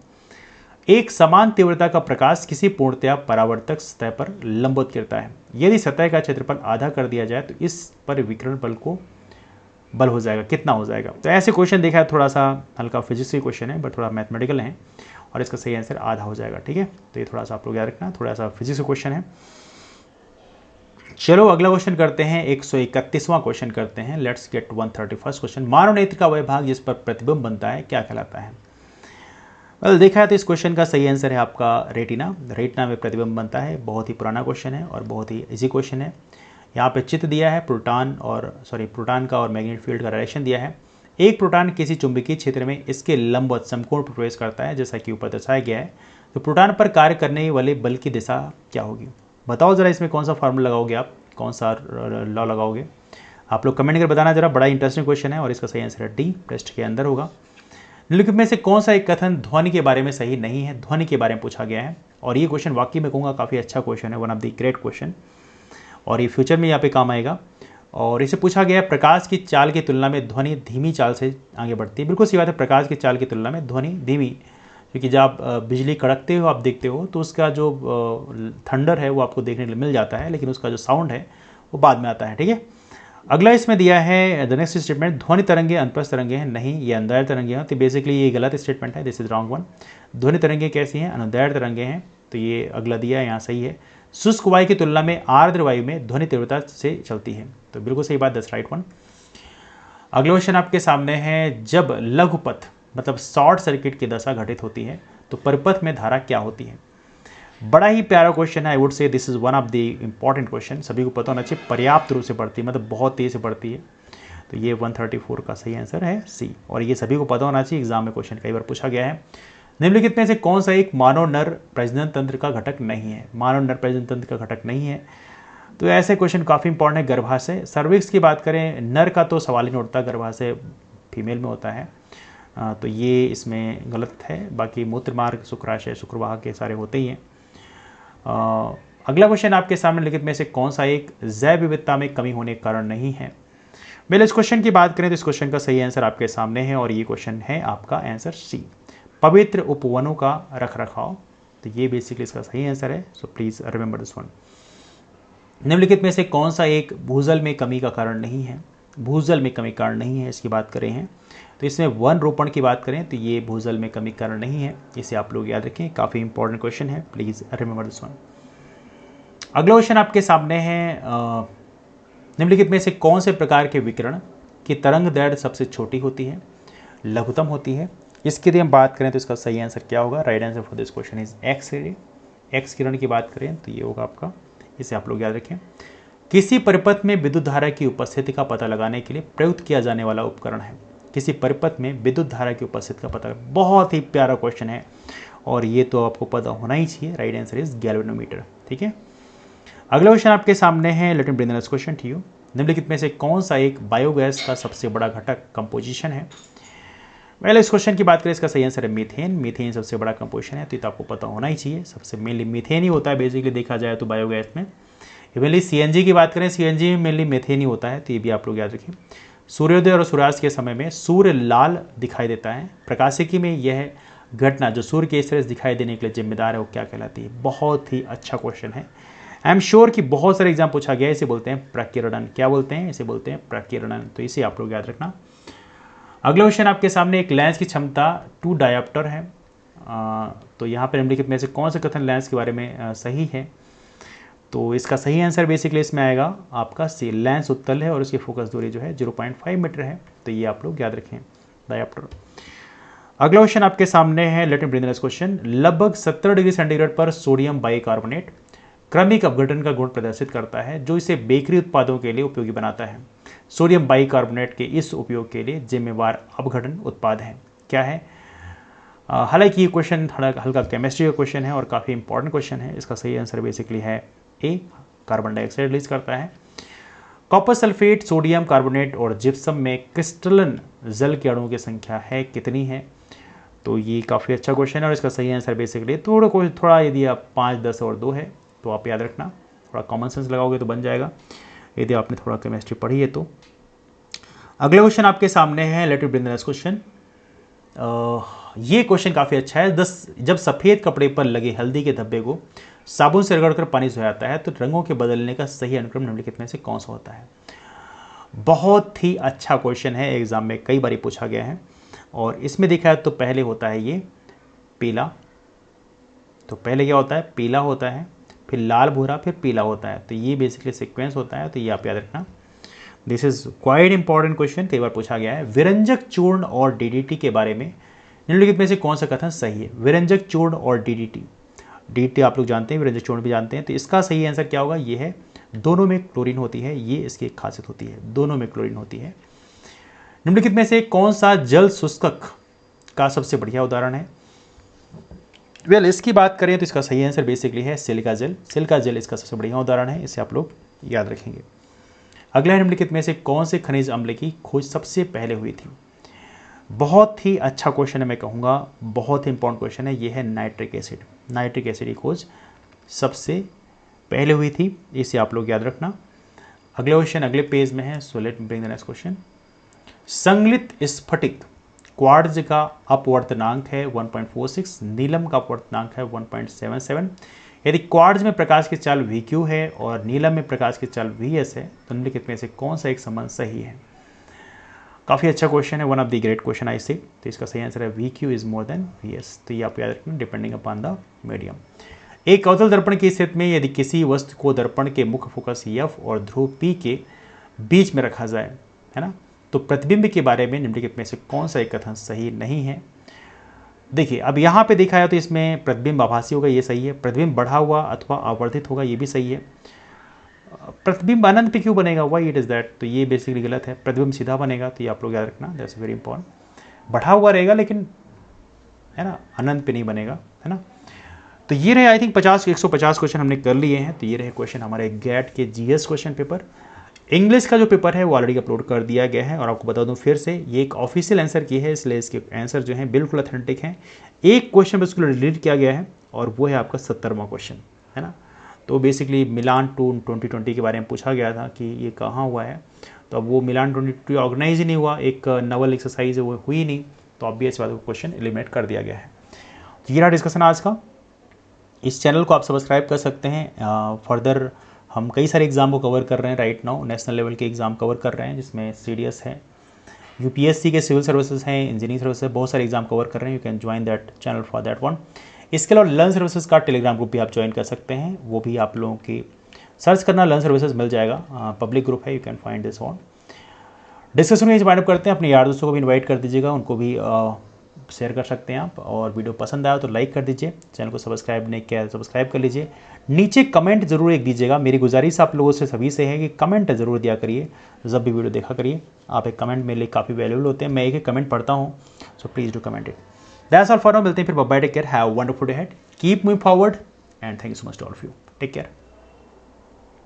एक समान तीव्रता का प्रकाश किसी पूर्णतया परावर्तक सतह पर लंबवत गिरता है, यदि सतह का क्षेत्रफल आधा कर दिया जाए तो इस पर विकिरण बल हो जाएगा, कितना हो जाएगा। तो ऐसे क्वेश्चन देखा है, थोड़ा सा हल्का फिजिक्स के क्वेश्चन है बट थोड़ा मैथमेटिकल है, और इसका सही आंसर आधा हो जाएगा, ठीक है। तो ये थोड़ा सा आप लोग याद रखना, थोड़ा सा फिजिक्स का क्वेश्चन है। चलो अगला क्वेश्चन करते हैं, 131वां क्वेश्चन करते हैं, लेट्स गेट 131st क्वेश्चन। मानव नेत्र का वह भाग जिस पर प्रतिबिंब बनता है क्या कहलाता है। वेल देखा है तो इस क्वेश्चन का सही आंसर है आपका रेटिना में प्रतिबिंब बनता है। बहुत ही पुराना क्वेश्चन है और बहुत ही इजी क्वेश्चन है। यहाँ पे चित्र दिया है प्रोटॉन का और मैग्नेटिक फील्ड का डायरेक्शन दिया है। एक प्रोटॉन किसी चुंबकीय क्षेत्र में इसके लंबवत समकोण पर प्रवेश करता है, जैसा कि ऊपर दर्शाया गया है, तो प्रोटॉन पर कार्य करने वाले बल की दिशा क्या होगी। बताओ जरा इसमें कौन सा फार्मूला लगाओगे आप, कौन सा लॉ लगाओगे, आप लोग कमेंट कर बताना जरा। बड़ा इंटरेस्टिंग क्वेश्चन है और इसका सही आंसर है डी, टेस्ट के अंदर होगा। निम्नलिखित में से कौन सा एक कथन ध्वनि के बारे में सही नहीं है। ध्वनि के बारे में पूछा गया है और ये क्वेश्चन वाकई में कहूँगा काफ़ी अच्छा क्वेश्चन है, one of the great question, और ये फ्यूचर में यहाँ पे काम आएगा। और इसे पूछा गया है, प्रकाश की चाल की तुलना में ध्वनि धीमी चाल से आगे बढ़ती है। बिल्कुल सही बात है, प्रकाश की चाल की तुलना में ध्वनि धीमी, क्योंकि जब आप बिजली कड़कते हो आप देखते हो तो उसका जो थंडर है वो आपको देखने के लिए मिल जाता है, लेकिन उसका जो साउंड है वो बाद में आता है, ठीक है। अगला इसमें दिया है द नेक्स्ट स्टेटमेंट, ध्वनि तरंगे अनुप्रस्थ तरंगे हैं, नहीं ये अनुदैर्ध्य तरंगे हैं, तो बेसिकली ये गलत स्टेटमेंट है, दिस इज रॉन्ग वन। ध्वनि तरंगे कैसी हैं, अनुदैर्ध्य तरंगे हैं, तो ये अगला दिया है यहाँ सही है। शुष्क वायु की तुलना में आर्द्र वायु में ध्वनि तीव्रता से चलती है, तो बिल्कुल सही बात, दैट्स राइट वन। अगला क्वेश्चन आपके सामने है, जब लघुपथ मतलब शॉर्ट सर्किट की दशा घटित होती है तो परिपथ में धारा क्या होती है। बड़ा ही प्यारा क्वेश्चन है, I would say this is one of the important question, सभी को पता होना चाहिए, पर्याप्त रूप से बढ़ती है, मतलब बहुत तेज से बढ़ती है, तो ये 134 का सही आंसर है सी, और ये सभी को पता होना चाहिए, एग्जाम में क्वेश्चन कई बार पूछा गया है। निम्नलिखित में से कौन सा एक मानव नर प्रजनन तंत्र का घटक नहीं है। मानव नर प्रजनन तंत्र का घटक नहीं है, तो ऐसे क्वेश्चन काफ़ी इंपॉर्टेंट है। गर्भाशय, सर्विक्स की बात करें, नर का तो सवाल ही नहीं उठता, गर्भाशय फीमेल में होता है, तो ये इसमें गलत है। बाकी मूत्र मार्ग, शुक्राशय, शुक्रवाहक के सारे होते ही हैं। अगला क्वेश्चन आपके सामने लिखित में से कौन सा एक जैव विविधता में कमी होने के कारण नहीं है। पहले इस क्वेश्चन की बात करें तो इस क्वेश्चन का सही आंसर आपके सामने है और ये क्वेश्चन है आपका आंसर सी, पवित्र उपवनों का रखरखाव। तो ये बेसिकली इसका सही आंसर है। So please remember this one. निम्नलिखित में से कौन सा एक भूजल में कमी का कारण नहीं है। भूजल में कमी कारण नहीं है, इसकी बात करें हैं तो इसमें वन रोपण की बात करें तो ये भूजल में कमी कारण नहीं है। इसे आप लोग याद रखें, काफ़ी इंपॉर्टेंट क्वेश्चन है, प्लीज़ रिमेंबर दिस वन। अगला क्वेश्चन आपके सामने है, निम्नलिखित में से कौन से प्रकार के विकिरण की तरंग दैर्घ्य सबसे छोटी होती है, लघुतम होती है। इसकी यदि हम बात करें तो इसका सही आंसर क्या होगा। Right answer for this question is X ray. X किरण की बात करें तो ये होगा आपका, इसे आप लोग याद रखें। किसी परिपथ में विद्युत धारा की उपस्थिति का पता लगाने के लिए प्रयुक्त किया जाने वाला उपकरण है। किसी परिपथ में विद्युत धारा की उपस्थिति का पता, बहुत ही प्यारा क्वेश्चन है और ये तो आपको पता होना ही चाहिए। Right answer is galvanometer. ठीक है, अगला क्वेश्चन आपके सामने है, let me bring the next question to you. निम्नलिखित में से कौन सा एक बायोगैस का सबसे बड़ा घटक कंपोजिशन है। पहले इस क्वेश्चन की बात करें, इसका सही आंसर है मीथेन। मीथेन सबसे बड़ा कंपोजिशन है, तो ये तो आपको पता होना ही चाहिए। सबसे मेनली मीथेन ही होता है बेसिकली देखा जाए तो बायोगैस में। इवनली सीएनजी की बात करें, सीएनजी में मेनली मीथेन ही होता है, तो ये भी आप लोग याद रखें। सूर्योदय और सूर्यास्त के समय में सूर्य लाल दिखाई देता है। प्रकाशिकी में यह घटना जो सूर्य के इस तरह से दिखाई देने के लिए जिम्मेदार है वो क्या कहलाती है। बहुत ही अच्छा क्वेश्चन है, आई एम श्योर कि बहुत सारे एग्जाम पूछा गया है। इसे बोलते हैं प्रकीर्णन। क्या बोलते हैं, इसे बोलते हैं प्रकीर्णन। तो इसे आप लोग याद रखना। अगला क्वेश्चन आपके सामने, एक लेंस की क्षमता 2 डायोप्टर है। तो यहाँ पर निम्नलिखित में से कौन सा कथन लेंस के बारे में सही है। तो इसका सही आंसर बेसिकली इसमें आएगा आपका सी, लेंस उत्तल है और उसकी फोकस दूरी जो है 0.5 मीटर है। तो ये आप लोग याद रखें, डायोप्टर। अगला क्वेश्चन आपके सामने है, let me bring the next question. लगभग 70 डिग्री सेंटीग्रेड पर सोडियम बाइकार्बोनेट क्रमिक अपघटन का गुण प्रदर्शित करता है जो इसे बेकरी उत्पादों के लिए उपयोगी बनाता है। सोडियम बाइकार्बोनेट के इस उपयोग के लिए जिम्मेवार अपघटन उत्पाद है, क्या है। हालांकि ये क्वेश्चन हल्का केमिस्ट्री का क्वेश्चन है और काफ़ी इंपॉर्टेंट क्वेश्चन है। इसका सही आंसर बेसिकली है ए, कार्बन डाइऑक्साइड रिलीज करता है। कॉपर सल्फेट, सोडियम कार्बोनेट और जिप्सम में क्रिस्टलन जल के अणुओं की संख्या है कितनी है। तो ये काफ़ी अच्छा क्वेश्चन है और इसका सही आंसर बेसिकली थोड़ा यदि आप 5, 10 और 2 है तो आप याद रखना, थोड़ा कॉमन सेंस लगाओगे तो बन जाएगा यदि आपने थोड़ा केमिस्ट्री पढ़ी है तो। अगला क्वेश्चन आपके सामने है, let me bring the next question. ये क्वेश्चन काफ़ी अच्छा है। जब सफ़ेद कपड़े पर लगे हल्दी के धब्बे को साबुन से रगड़कर पानी से जाता है तो रंगों के बदलने का सही अनुक्रम निम्नलिखित में से कौन सा होता है। बहुत ही अच्छा क्वेश्चन है, एग्जाम में कई बार पूछा गया है और इसमें देखा है तो पहले होता है ये पीला। तो पहले क्या होता है, पीला होता है, फिर लाल भूरा, फिर पीला होता है। तो ये बेसिकली सीक्वेंस होता है, तो ये आप याद रखना। This is quite important question, कई बार पूछा गया है। विरंजक चूर्ण और डीडीटी के बारे में निम्नलिखित में से कौन सा कथन सही है। विरंजक चूर्ण और डीडीटी, डीडीटी आप लोग जानते हैं, विरंजक चूर्ण भी जानते हैं। तो इसका सही आंसर क्या होगा, ये है दोनों में क्लोरीन होती है। ये इसकी एक खासियत होती है, दोनों में क्लोरीन होती है। निम्नलिखित में से कौन सा जल शुष्कक का सबसे बढ़िया उदाहरण है। वेल इसकी बात करें तो इसका सही आंसर बेसिकली है सिलिका जेल। सिलिका जेल इसका सबसे बढ़िया उदाहरण है, इसे आप लोग याद रखेंगे। अगला निम्नलिखित में से कौन से खनिज अम्ल की खोज सबसे पहले हुई थी। बहुत ही अच्छा क्वेश्चन है, मैं कहूँगा बहुत ही इंपॉर्टेंट क्वेश्चन है। ये है नाइट्रिक एसिड। नाइट्रिक एसिड की खोज सबसे पहले हुई थी, इसे आप लोग याद रखना। अगला क्वेश्चन अगले पेज में है, so let me bring the next question. संगलित स्फटिक क्वार्ट्ज का अपवर्तनांक है 1.46, नीलम का अपवर्तनांक है 1.77। यदि क्वार्ट्ज में प्रकाश की चाल VQ है और नीलम में प्रकाश की चाल VS है तो निम्नलिखित में से कौन सा एक संबंध सही है। काफ़ी अच्छा क्वेश्चन है, one of the great question I से। तो इसका सही आंसर है VQ is more than VS। तो ये आप याद रखें, डिपेंडिंग अपॉन द मीडियम। एक अवतल दर्पण की स्थिति में यदि किसी वस्तु को दर्पण के मुख्य फोकस F और ध्रुव P के बीच में रखा जाए, है ना, तो प्रतिबिंब के बारे में निम्नलिखित में से कौन सा एक कथन सही नहीं है। देखिए अब यहाँ पे देखा है तो इसमें प्रतिबिंब आभासी होगा, ये सही है। प्रतिबिंब बढ़ा हुआ अथवा आवर्धित होगा, ये भी सही है। प्रतिबिंब अनंत पे क्यों बनेगा, व्हाई इट इज़ दैट, तो ये बेसिकली गलत है। प्रतिबिंब सीधा बनेगा, तो ये आप लोग याद रखना, दैट्स वेरी इंपॉर्टेंट। बढ़ा हुआ रहेगा लेकिन, है ना, अनंत पे नहीं बनेगा, है ना। तो ये रहे आई थिंक 150 क्वेश्चन हमने कर लिए हैं। तो ये रहे क्वेश्चन हमारे गैट के जीएस क्वेश्चन पेपर। इंग्लिश का जो पेपर है वो ऑलरेडी अपलोड कर दिया गया है, और आपको बता दूं फिर से, ये एक ऑफिशियल आंसर की है, इसलिए इसके आंसर जो हैं बिल्कुल ऑथेंटिक हैं। एक क्वेश्चन बस उसको डिलीट किया गया है, और वो है आपका 70वां क्वेश्चन, है ना। तो बेसिकली मिलान 2020 के बारे में पूछा गया था कि ये कहाँ हुआ है, तो अब वो मिलान 2020 ऑर्गेनाइज ही नहीं हुआ, एक नवल एक्सरसाइज है वो हुई नहीं, तो ऑब्वियस बात क्वेश्चन एलिमिनेट कर दिया गया है। तो ये रहा डिस्कशन आज का। इस चैनल को आप सब्सक्राइब कर सकते हैं। फर्दर हम कई सारे एग्ज़ाम को कवर कर रहे हैं राइट नाउ, नेशनल लेवल के एग्ज़ाम कवर कर रहे हैं, जिसमें सीडीएस है, यूपीएससी के सिविल सर्विसेज हैं, इंजीनियरिंग सर्विस है, बहुत सारे एग्जाम कवर कर रहे हैं। You can join that channel for that one. इसके अलावा लर्न सर्विसेज का टेलीग्राम ग्रुप भी आप ज्वाइन कर सकते हैं, वो भी आप लोगों की सर्च करना लर्न सर्विसेज मिल जाएगा, पब्लिक ग्रुप है, you can find this on. Discussion में वाइंड अप करते हैं, अपने यार दोस्तों को भी इन्वाइट कर दीजिएगा, उनको भी शेयर कर सकते हैं आप, और वीडियो पसंद आया तो लाइक कर दीजिए, चैनल को सब्सक्राइब नहीं किया सब्सक्राइब कर लीजिए। नीचे कमेंट जरूर एक दीजिएगा, मेरी गुजारिश आप लोगों से सभी से है कि कमेंट जरूर दिया करिए, जब भी वीडियो देखा करिए। आप एक कमेंट मेरे लिए काफ़ी वैल्यूबल होते हैं, मैं एक कमेंट पढ़ता हूँ, so please do comment it. That's all for now, मिलते हैं फिर, bye, take care, have a wonderful day ahead, keep moving forward, and thank you so much to all of you, take care.